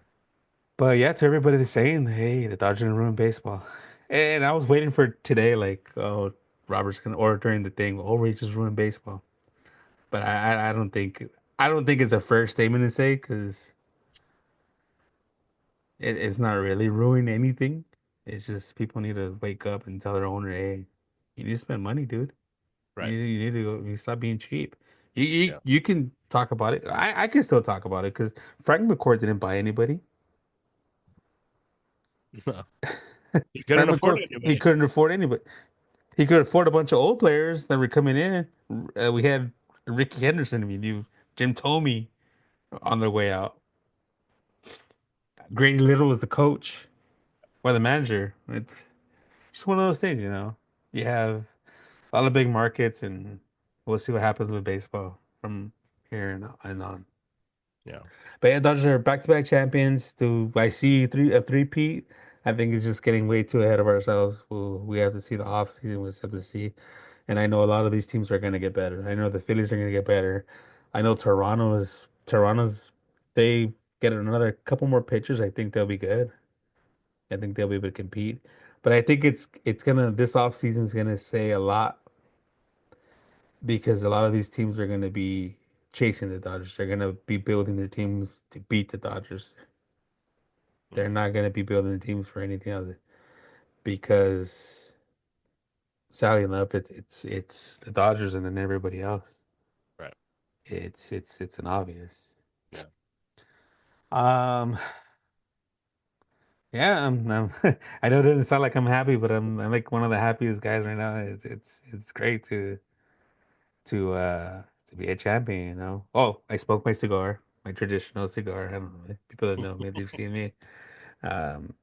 But yeah, to everybody that's saying, hey, the Dodgers gonna ruin baseball. And I was waiting for today, like, oh, Robert's gonna or during the thing, oh, Ray just ruined baseball. But I don't think it's a fair statement to say because it's not really ruining anything. It's just people need to wake up and tell their owner, hey, you need to spend money, dude. Right. You need to go, you stop being cheap. Yeah. You can talk about it. I can still talk about it because Frank McCourt didn't buy anybody. You couldn't Frank afford McCourt, he anybody. couldn't afford anybody. He could afford a bunch of old players that were coming in. We had Ricky Henderson. I mean, you Jim Tomey on their way out. Grady Little was the coach or the manager. It's just one of those things, you know. You have a lot of big markets, and we'll see what happens with baseball from here and on. Yeah. But yeah, Dodgers are back-to-back champions. Do I see a three-peat? I think it's just getting way too ahead of ourselves. We have to see the off season. We just have to see. And I know a lot of these teams are going to get better. I know the Phillies are going to get better. I know Toronto's they get another couple more pitchers. I think they'll be good. I think they'll be able to compete. But I think it's gonna this off season is gonna say a lot because a lot of these teams are gonna be chasing the Dodgers. They're gonna be building their teams to beat the Dodgers. They're Hmm. not gonna be building their teams for anything else because sadly enough, it's the Dodgers and then everybody else. Right. It's an obvious. Yeah. Um, yeah, I know it doesn't sound like I'm happy, but I'm like one of the happiest guys right now. It's great to be a champion, you know. Oh, I smoked my cigar, my traditional cigar. I don't know. People that know me, they've seen me. Um,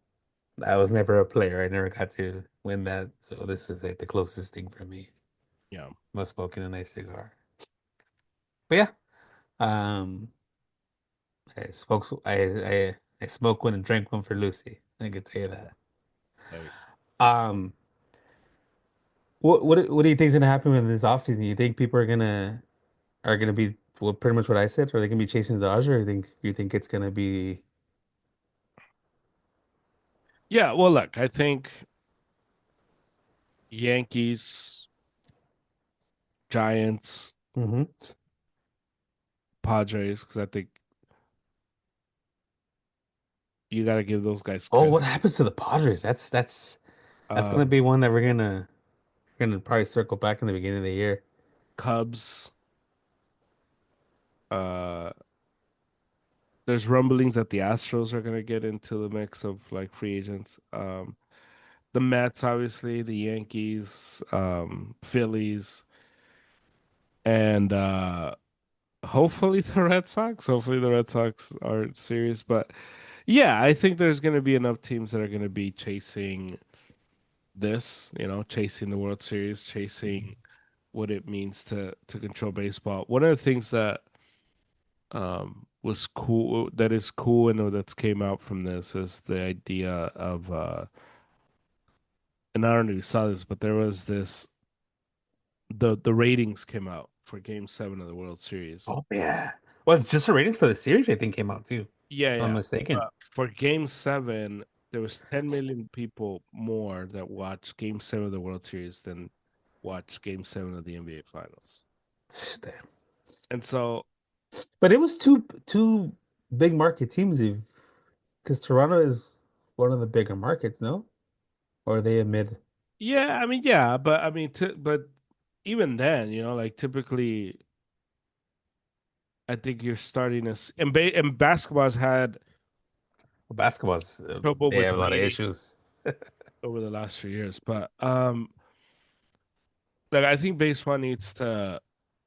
I was never a player. I never got to win that, so this is like the closest thing for me. Yeah. Was smoking a nice cigar. But yeah, um, I smoked one and drank one for Lucy. I can tell you that. Hey. Um, what do you think is gonna happen with this offseason? You think people are gonna be pretty much what I said? Are they gonna be chasing the Dodgers? Or you think it's gonna be Yeah. Well, look, I think Yankees, Giants, hmm Padres, because I think you got to give those guys Oh, credit. what happens to the Padres? That's gonna Um, be one that we're gonna probably circle back in the beginning of the year. Cubs. Uh, there's rumblings that the Astros are going to get into the mix of like free agents. The Mets, obviously, the Yankees, Phillies, and hopefully the Red Sox. Hopefully the Red Sox are serious. But yeah, I think there's going to be enough teams that are going to be chasing this, chasing the World Series, chasing what it means to control baseball. One of the things that was cool, that is cool, and that's came out from this is the idea of, and I don't know if you saw this, but there was this the ratings came out for Game 7 of the World Series. Oh yeah. Well, it's just the ratings for the series I think came out too. Yeah, If I'm yeah. mistaken. For Game 7, there was 10 million people more that watched Game 7 of the World Series than watched Game 7 of the NBA Finals. Damn. And so, But it was two big market teams, because Toronto is one of the bigger markets, no? Or are they a mid? yeah, I mean, yeah, but I mean, but even then, like typically, I think you're starting to see, and basketball's had Well, basketball's trouble they with have a lot of ratings issues. over the last few years. But like I think baseball needs to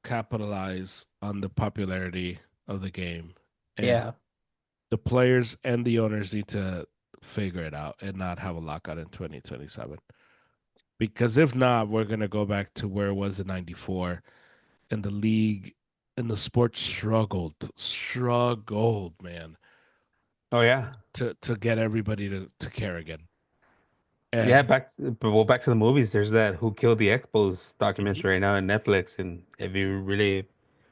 capitalize on the popularity of the game, and Yeah. the players and the owners need to figure it out and not have a lockout in 2027. Because if not, we're gonna go back to where it was in '94, and the league and the sport struggled, man, Oh yeah. to get everybody to care again. Yeah, And back to the movies. There's that Who Killed the Expos mhm, documentary right now on Netflix, and if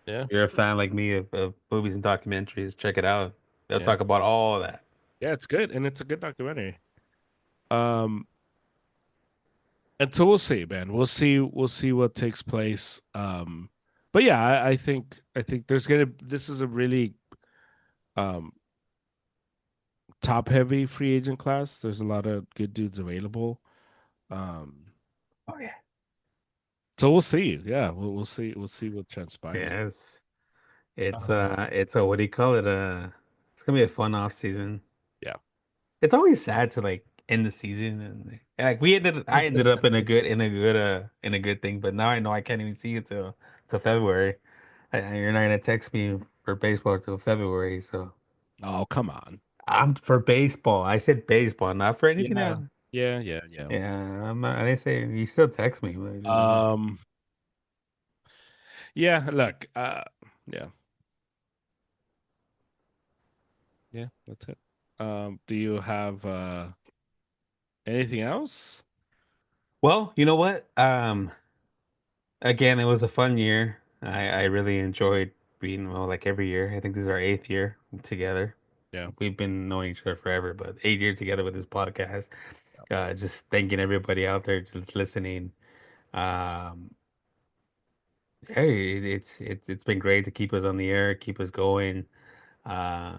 yeah, you're a fan like me of movies and documentaries, check it out. They'll yeah, talk about all that. yeah, it's good and it's a good documentary. Um, and so we'll see, man. We'll see what takes place. But yeah, I think this is a really um top heavy free agent class. There's a lot of good dudes available. Um, Oh yeah. so we'll see. Yeah, we'll see what transpires. Yes. It's Um, it's a what do you call it? It's gonna be a fun off season. yeah. It's always sad to like end the season, and like I ended up in a good thing, but now I know I can't even see you till February. You're not gonna text me for baseball till February, so Oh, come on. I'm for baseball. I said baseball, not for anything Yeah. else. Yeah, yeah, yeah. Yeah, I'm not, I didn't say you still text me, but just Um, yeah, look, yeah, yeah, that's it. Do you have anything else? well, you know what? Again, it was a fun year. I really enjoyed being well, like every year. I think this is our eighth year together. Yeah. We've been knowing each other forever, but 8 years together with this podcast. Just thanking everybody out there just listening. Um, hey, it's been great to keep us on the air, keep us going. I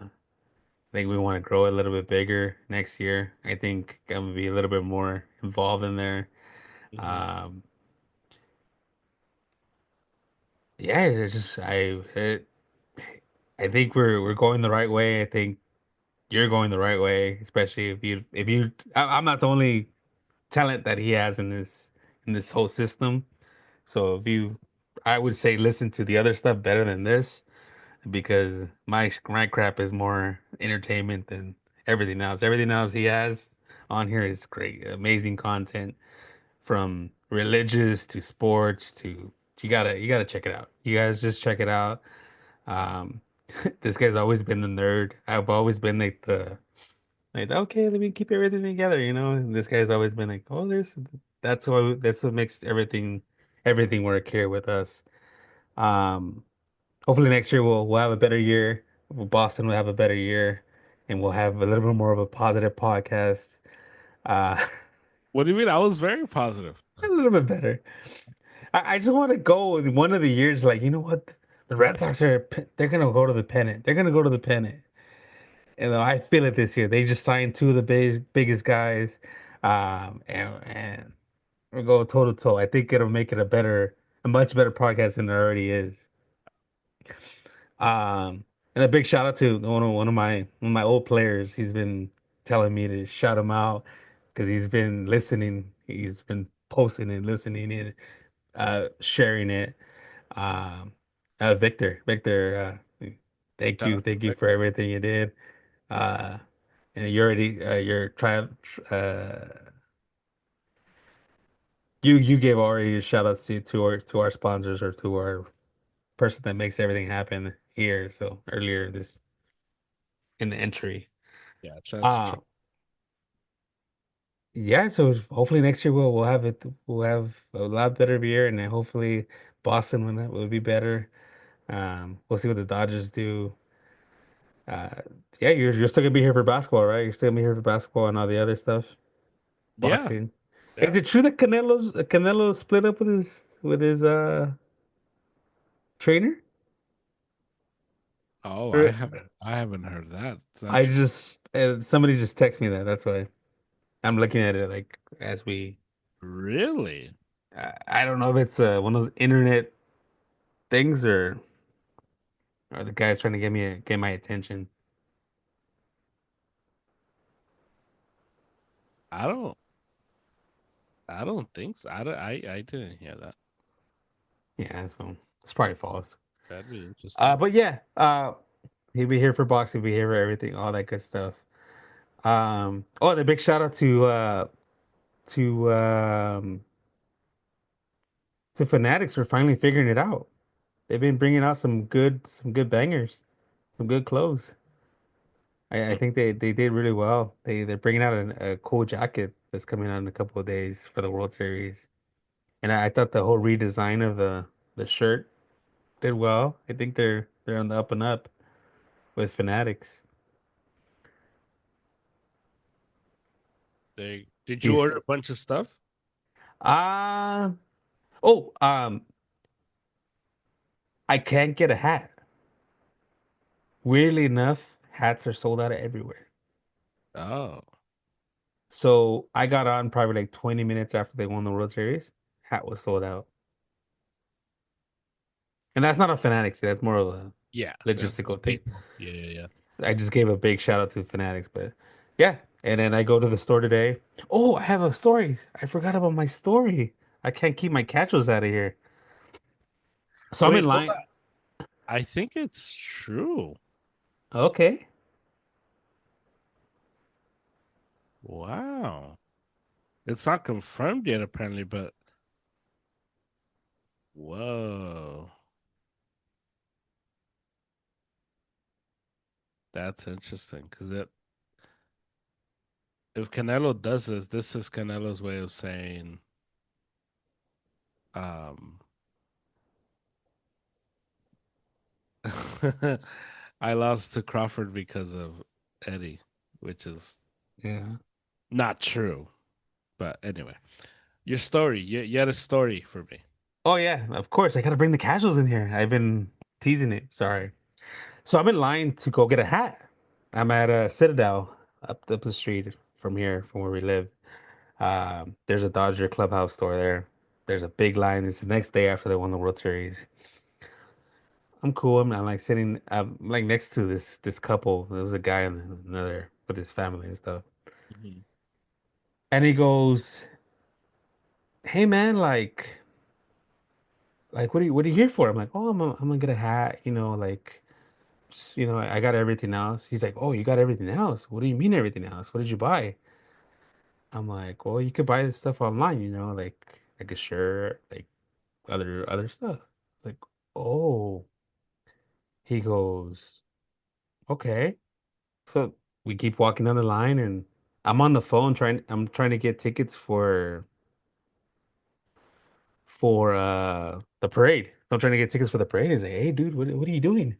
think we want to grow a little bit bigger next year. I think I'm gonna be a little bit more involved in there. Hmm. Um, yeah, it's just I think we're going the right way. I think you're going the right way, especially I'm not the only talent that he has in this whole system. So I would say listen to the other stuff better than this because my crap is more entertainment than everything else. Everything else he has on here is great, amazing content from religious to sports to you gotta check it out. You guys just check it out. Um, this guy's always been the nerd. I've always been like okay, let me keep everything together, you know. And this guy's always been like, oh, that's what makes everything work here with us. Um, Hopefully next year we'll have a better year. Boston will have a better year, and we'll have a little bit more of a positive podcast. Uh, What do you mean? I was very positive. a little bit better. I just want to go in one of the years, like, you know what? The Red Sox they're gonna go to the pennant. They're gonna go to the pennant. And I feel it this year. They just signed two of the biggest guys, and we'll go toe to toe. I think it'll make it a much better podcast than it already is. And a big shout out to one of my old players. He's been telling me to shout him out because he's been listening. He's been posting and listening and sharing it. Um, Victor, Shout out to thank you for Victor. everything you did. Uh, and you're trying you gave already a shout out to our sponsors or to our person that makes everything happen here. So earlier this in the entry. Yeah, shout out to Uh Chuck. yeah, so hopefully next year we'll have a lot better of a year and then hopefully Boston will be better. We'll see what the Dodgers do. Uh yeah, you're still gonna be here for basketball, right? You're still gonna be here for basketball and all the other stuff. Yeah, Boxing. Is yeah. it true that Canelo split up with his trainer. Oh, Or I haven't heard that. Is that I true? just somebody just texted me that. That's why I'm looking at it like as we. Really? I don't know if it's one of those internet things or the guy's trying to get my attention. I don't I don't think so. I didn't hear that. Yeah, so it's probably false. That'd be interesting. But yeah, he'll be here for boxing, be here for everything, all that good stuff. Oh, the big shout out to to Fanatics for finally figuring it out. They've been bringing out some good bangers, some good clothes. I Hmm. think they did really well. They're bringing out a cool jacket that's coming out in a couple of days for the World Series. And I thought the whole redesign of the shirt did well. I think they're on the up and up with Fanatics. Did you He's order a bunch of stuff? uh oh I can't get a hat. Weirdly enough, hats are sold out everywhere. Oh, So I got on probably like 20 minutes after they won the World Series. Hat was sold out. And that's not a Fanatics thing, that's more of a yeah. That's logistical just thing. people. Yeah, yeah, yeah. I just gave a big shout out to Fanatics, but yeah. And then I go to the store today. Oh, I have a story. I forgot about my story. I can't keep my cachos out of here. So I'm Wait, in hold on. line. I think it's true. Okay. Wow. It's not confirmed yet, apparently, but whoa. That's interesting. Because that if Canelo does this, this is Canelo's way of saying, um, I lost to Crawford because of Eddie, which is Yeah. not true. But anyway, your story. You had a story for me. Oh yeah, of course. I gotta bring the casuals in here. I've been teasing it. Sorry. So I'm in line to go get a hat. I'm at a Citadel up the street from here, from where we live. There's a Dodger clubhouse store there. There's a big line. It's the next day after they won the World Series. I'm cool. I'm like sitting. I'm like next to this couple. There was a guy and another with his family and stuff. Mhm. And he goes, "Hey man, like what are you here for?" I'm like, "Oh, I'm gonna get a hat. You know, like." You know, I got everything else. He's like, "Oh, you got everything else? What do you mean everything else? What did you buy?" I'm like, "Well, you could buy this stuff online, you know, like a shirt, like other stuff." Like, "Oh." He goes, "Okay." So we keep walking down the line and I'm trying to get tickets for the parade. I'm trying to get tickets for the parade. He's like, "Hey dude, what are you doing?"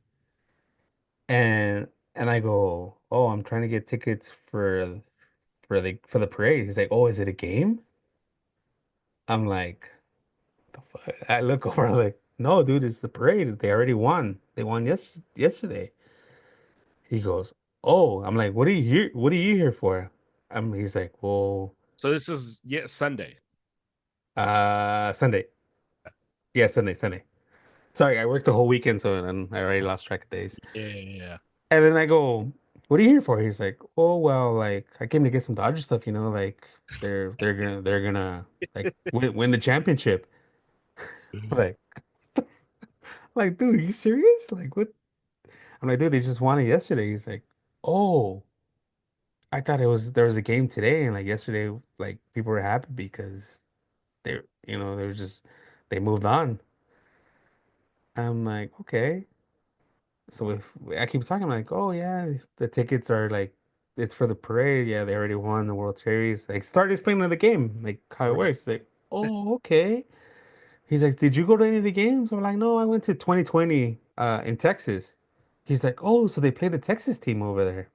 And I go, "Oh, I'm trying to get tickets for the parade." He's like, "Oh, is it a game?" I'm like, "The fuck?" I look over, I was like, "No, dude, it's the parade. They already won. They won yesterday." He goes, "Oh." I'm like, What are you here for?" He's like, "Well, So this is Sunday. Sunday. Yeah, Sunday. Sorry, I worked the whole weekend, so I already lost track of days. Yeah, yeah, yeah. And then I go, "What are you here for?" He's like, "Oh, well, like I came to get some Dodger stuff, you know, like they're gonna like win the championship." Like, dude, are you serious? Like, what? I'm like, dude, they just won it yesterday. He's like, "Oh, I thought there was a game today, and like yesterday, like people were happy because you know, they were just they moved on." I'm like, okay. So if I keep talking, I'm like, "Oh yeah, the tickets are like it's for the parade. Yeah, they already won the World Series." Like, start explaining the game, like how it Right. works. Like, "Oh, okay." He's like, "Did you go to any of the games?" I'm like, "No, I went to 2020 in Texas." He's like, "Oh, so they played the Texas team over there."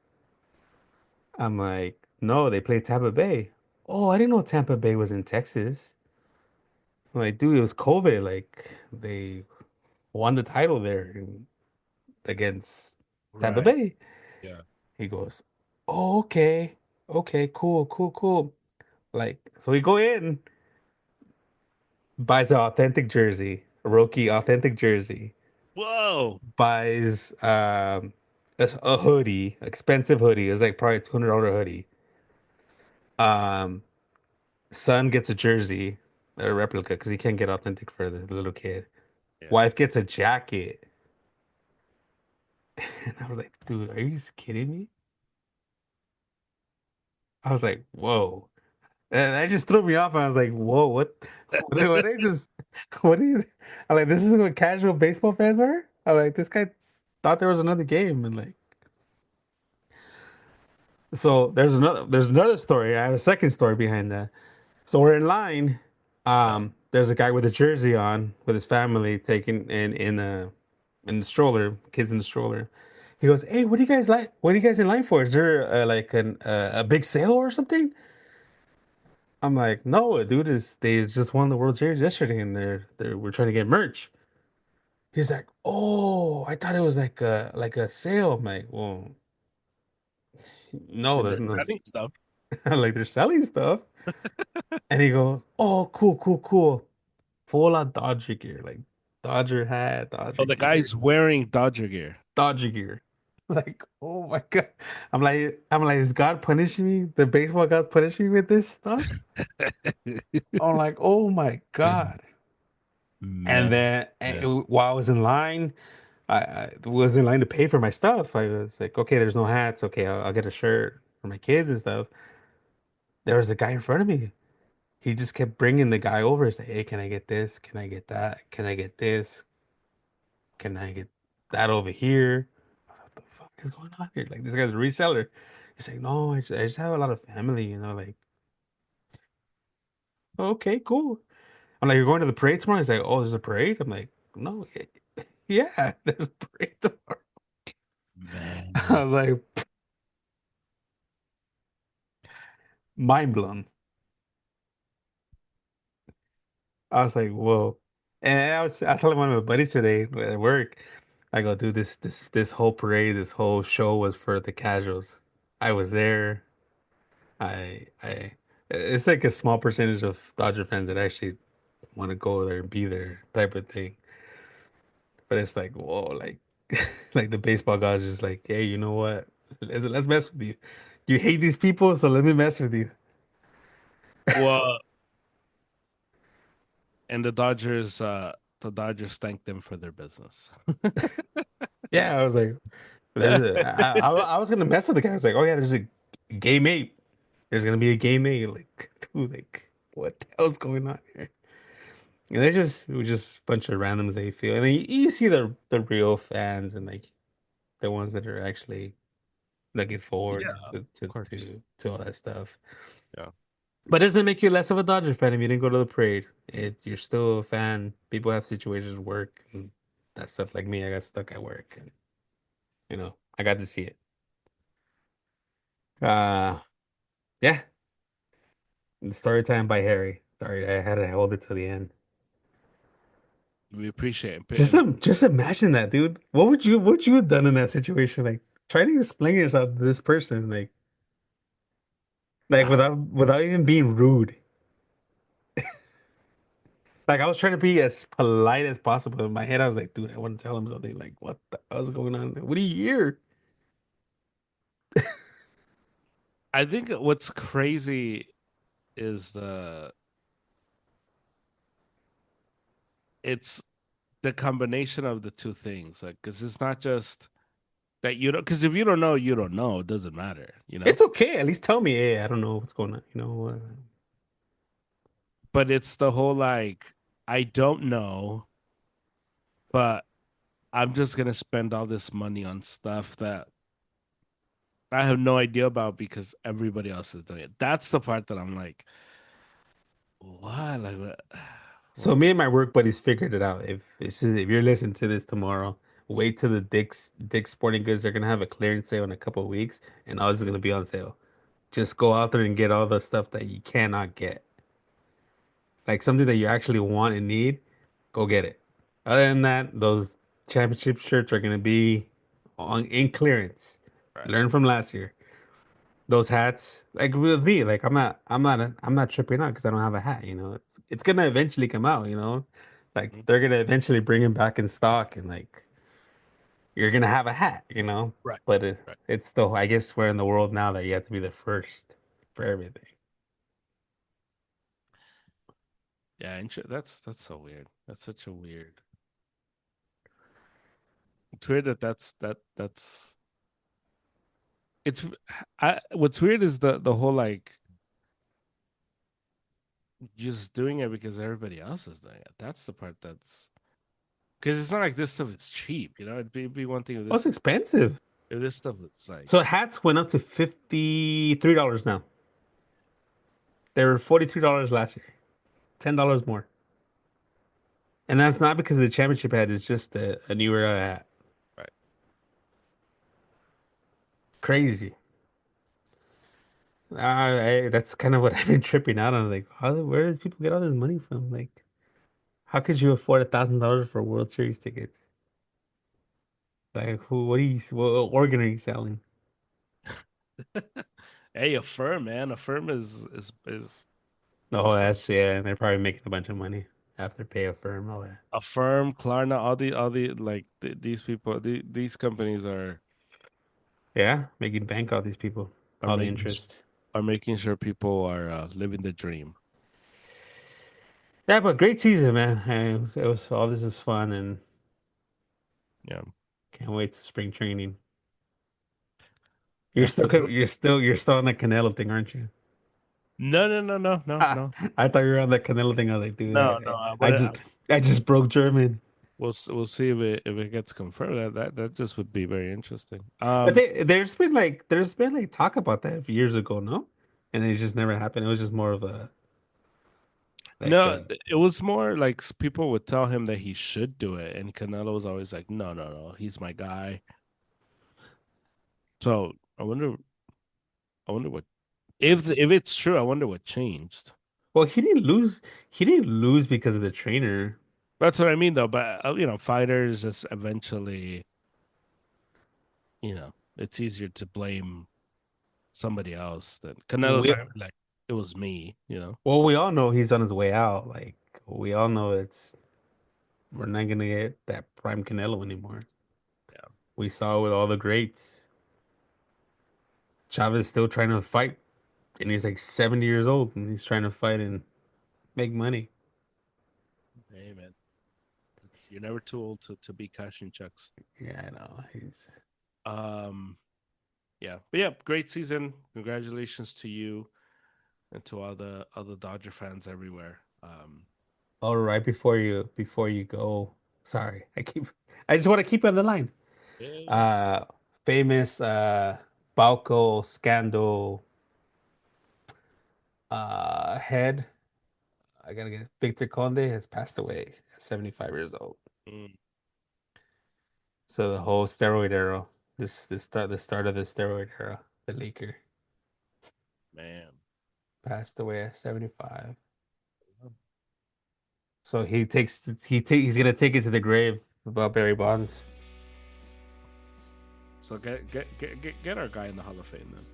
I'm like, "No, they played Tampa Bay." "Oh, I didn't know Tampa Bay was in Texas." I'm like, "Dude, it was COVID. Like, they won the title there against Tampa Right. Bay. Yeah. He goes, oh, okay, okay, cool, cool, cool. Like, so we go in, buys an authentic jersey, a rookie authentic jersey, Whoa. buys a hoodie, expensive hoodie. It was like probably a $200 hoodie. Um, son gets a jersey, a replica, because he can't get authentic for the little kid. Yeah. Wife gets a jacket. And I was like, dude, are you just kidding me? I was like, whoa. And that just threw me off. I was like, whoa, what they just, what do you, I'm like, this is what casual baseball fans are? I'm like, this guy thought there was another game. And like, so there's another story. I have a second story behind that. So we're in line. Yeah. There's a guy with a jersey on with his family taking in the stroller, kids in the stroller. He goes, "Hey, what do you guys like? What are you guys in line for? Is there like a big sale or something?" I'm like, "No, dude, is they just won the World Series yesterday, and we're trying to get merch." He's like, "Oh, I thought it was like a sale." I'm like, "Well, no, And there's they're no." selling stuff. Like they're selling stuff, and he goes, "Oh, cool, cool, cool." Full on Dodger gear, like Dodger hat, Oh, Dodger the gear, guy's wearing Dodger gear. Dodger gear. Like, oh my God. I'm like, is God punishing me? The baseball God punishing me with this stuff? I'm like, oh my God. And Man. then Yeah. while I was in line, I was in line to pay for my stuff. I was like, okay, there's no hats. Okay, I'll get a shirt for my kids and stuff. There was a guy in front of me. He just kept bringing the guy over. He's like, hey, can I get this? Can I get that? Can I get this? Can I get that over here? I was like, what the fuck is going on here? Like, this guy's a reseller. He's like, no, I just have a lot of family, like, okay, cool. I'm like, you're going to the parade tomorrow? He's like, oh, there's a parade? I'm like, no, yeah, there's a parade tomorrow. I Man. was like, mind blown. I was like, whoa. And I was telling one of my buddies today at work, I go, dude, this whole parade, this whole show was for the casuals. I was there. I it's like a small percentage of Dodger fans that actually want to go there and be there type of thing. But it's like, whoa, like like the baseball guys just like, hey, you know what? Let's mess with you. You hate these people, so let me mess with you. Well, and the Dodgers thanked them for their business. Yeah, I was like, I was gonna mess with the guy. I was like, oh yeah, there's a game eight. There's gonna be a game eight. Like, dude, like, what the hell's going on here? And they're just it was just a bunch of randoms they feel. And then you see the real fans and like the ones that are actually looking Yeah, forward of course. to all that stuff. Yeah. But it doesn't make you less of a Dodger fan if you didn't go to the parade. You're still a fan. People have situations at work and that stuff. Like me, I got stuck at work and I got to see it. Uh yeah. Story time by Harry. Sorry, I had to hold it to the end. We appreciate it. Just imagine that, dude. What would you have done in that situation? Like try to explain yourself to this person, like Ah, without even being rude. Like I was trying to be as polite as possible. In my head, I was like, dude, I want to tell him something. Like, what the hell's going on? What do you hear? I think what's crazy is it's the combination of the two things. Like, because it's not just that you don't. Because if you don't know, you don't know. It doesn't matter. You know. It's okay. At least tell me, hey, I don't know what's going on. But it's the whole like I don't know, but I'm just gonna spend all this money on stuff that I have no idea about because everybody else is doing it. That's the part that I'm like, what? Like, what? So me and my work buddies figured it out. If you're listening to this tomorrow, wait till the Dick's Sporting Goods. They're gonna have a clearance sale in a couple of weeks, and all this is gonna be on sale. Just go out there and get all the stuff that you cannot get, like something that you actually want and need. Go get it. Other than that, those championship shirts are gonna be on in clearance. Right. Learn from last year. Those hats, like with me, like I'm not tripping out because I don't have a hat. You know, it's gonna eventually come out. You know, like Mhm. they're gonna eventually bring them back in stock, and like you're gonna have a hat. You know, Right. but Right. it's still, I guess, we're in the world now that you have to be the first for everything. Yeah, that's so weird. That's such a weird. It's weird that's it's what's weird is the whole like just doing it because everybody else is doing it. That's the part that's because it's not like this stuff is cheap, you know. It'd be one thing if Oh, this it's expensive. stuff is like So hats went up to $53 now. They were $42 last year. $10 more. And that's not because of the championship hat. It's just a newer hat. right. Crazy. That's kind of what I've been tripping out on. Like, where does people get all this money from? Like, how could you afford $1,000 for World Series tickets? Like, what organ are you selling? Hey, a firm, man. A firm is a Oh, firm. that's, yeah. They're probably making a bunch of money after pay a firm, all that. A firm, Klarna, all the like these people, these companies Yeah, making bank all these people, are all the making interest. are making sure people are living the dream. Yeah, but great season, man. It was all this is fun and Yeah, can't wait to spring training. yeah. The gr- You're still on the Canelo thing, aren't you? no, no, no, no, no, no, I thought you were on the Canelo thing. I was like, dude, no, no. I just I just broke German. We'll see if it gets confirmed. That just would be very interesting. But there's been like talk about that years ago, no? And it just never happened. It was just more of a like No, it was more like people would tell him that he should do it, and Canelo was always like, "No, no, no, he's my guy." So I wonder what if it's true. I wonder what changed. well, he didn't lose. He didn't lose because of the trainer. That's what I mean, though. But fighters just eventually, it's easier to blame somebody else than Canelo's We not gonna be like it was me. well, we all know he's on his way out. Like we all know we're not gonna get that prime Canelo anymore. Yeah, We saw it with all the greats. Chavez still trying to fight, and he's like 70 years old, and he's trying to fight and make money. hey man, you're never too old to be cashing checks. Yeah, I know. He's Um, yeah, but yeah, great season. Congratulations to you and to all the other Dodger fans everywhere. all right. Before you go, sorry, I just want to keep you on the line. Yeah, Uh, famous Balco scandal head. I gotta get Victor Conde has passed away at 75 years old. mm, So the whole steroid era, the start of the steroid era, the Laker man. passed away at 75. So he's gonna take it to the grave about Barry Bonds. So get our guy in the Hall of Fame then.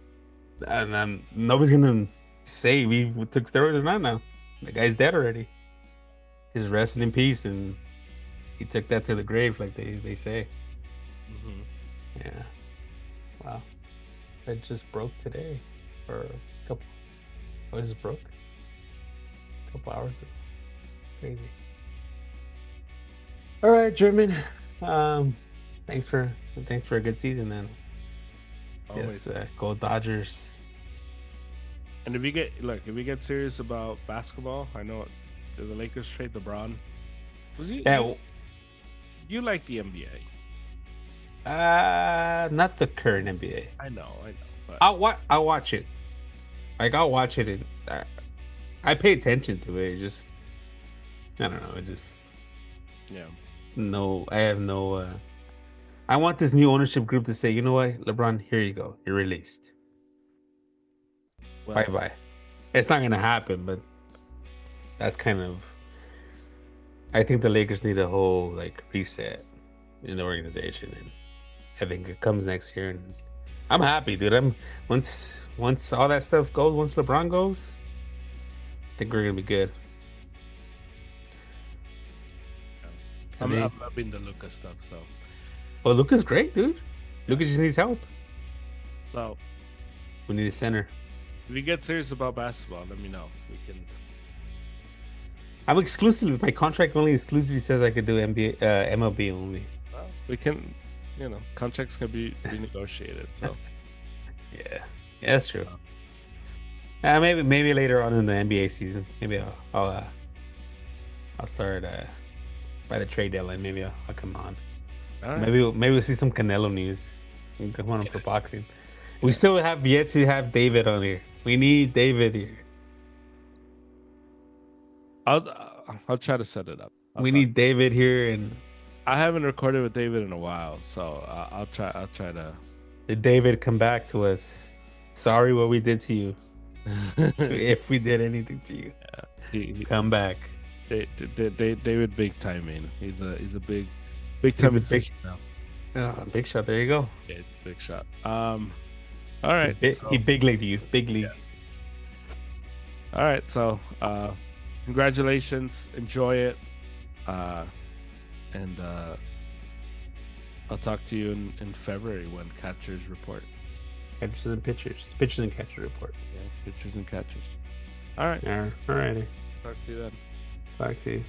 And then nobody's gonna say we took steroids or not now. The guy's dead already. He's resting in peace, and he took that to the grave, like they say. Hmm. Yeah. Wow. It just broke today, or a couple. Oh, it just broke a couple hours ago. Crazy. All right, German. Um, thanks for a good season, man. Always. Yes, go Dodgers. And if you get serious about basketball, I know the Lakers trade LeBron. Was you Yeah. you like the NBA? Not the current NBA. I know, but I'll watch it. Like I'll watch it, and I pay attention to it. It just I don't know. It just yeah. no. I have no. I want this new ownership group to say, you know what, LeBron, here you go. You're released. Bye Well, bye. It's not gonna happen, but that's kind of I think the Lakers need a whole like reset in the organization, and I think it comes next year. And I'm happy, dude. I'm once all that stuff goes, once LeBron goes, I think we're gonna be good. I I'm mean, loving the Luka stuff. well, Luka's great, dude. Luka just needs help. So We need a center. if you get serious about basketball, let me know. We can. I'm exclusively. My contract only exclusively says I could do NBA, MLB only. Well, we can. Contracts can be renegotiated. So Yeah, that's true. Maybe later on in the NBA season, maybe I'll start by the trade deadline. Maybe I'll come on. all right. Maybe we'll see some Canelo news. We can come on for boxing. We still have yet to have David on here. We need David here. I'll try to set it up. We need David here, and I haven't recorded with David in a while, so I'll try to. did David come back to us? Sorry, what we did to you. If we did anything to you, He come back. David big timing. He's a big time musician now. Big shot. There you go. Yeah, it's a big shot. All right. He big leagued you. Big league. Yeah. All right. So, congratulations. Enjoy it. And I'll talk to you in February when catchers report. Catchers and pitchers. Pitchers and catcher report. Yeah, pitchers and catchers. All right. Yeah. All righty. Talk to you then. Talk to you.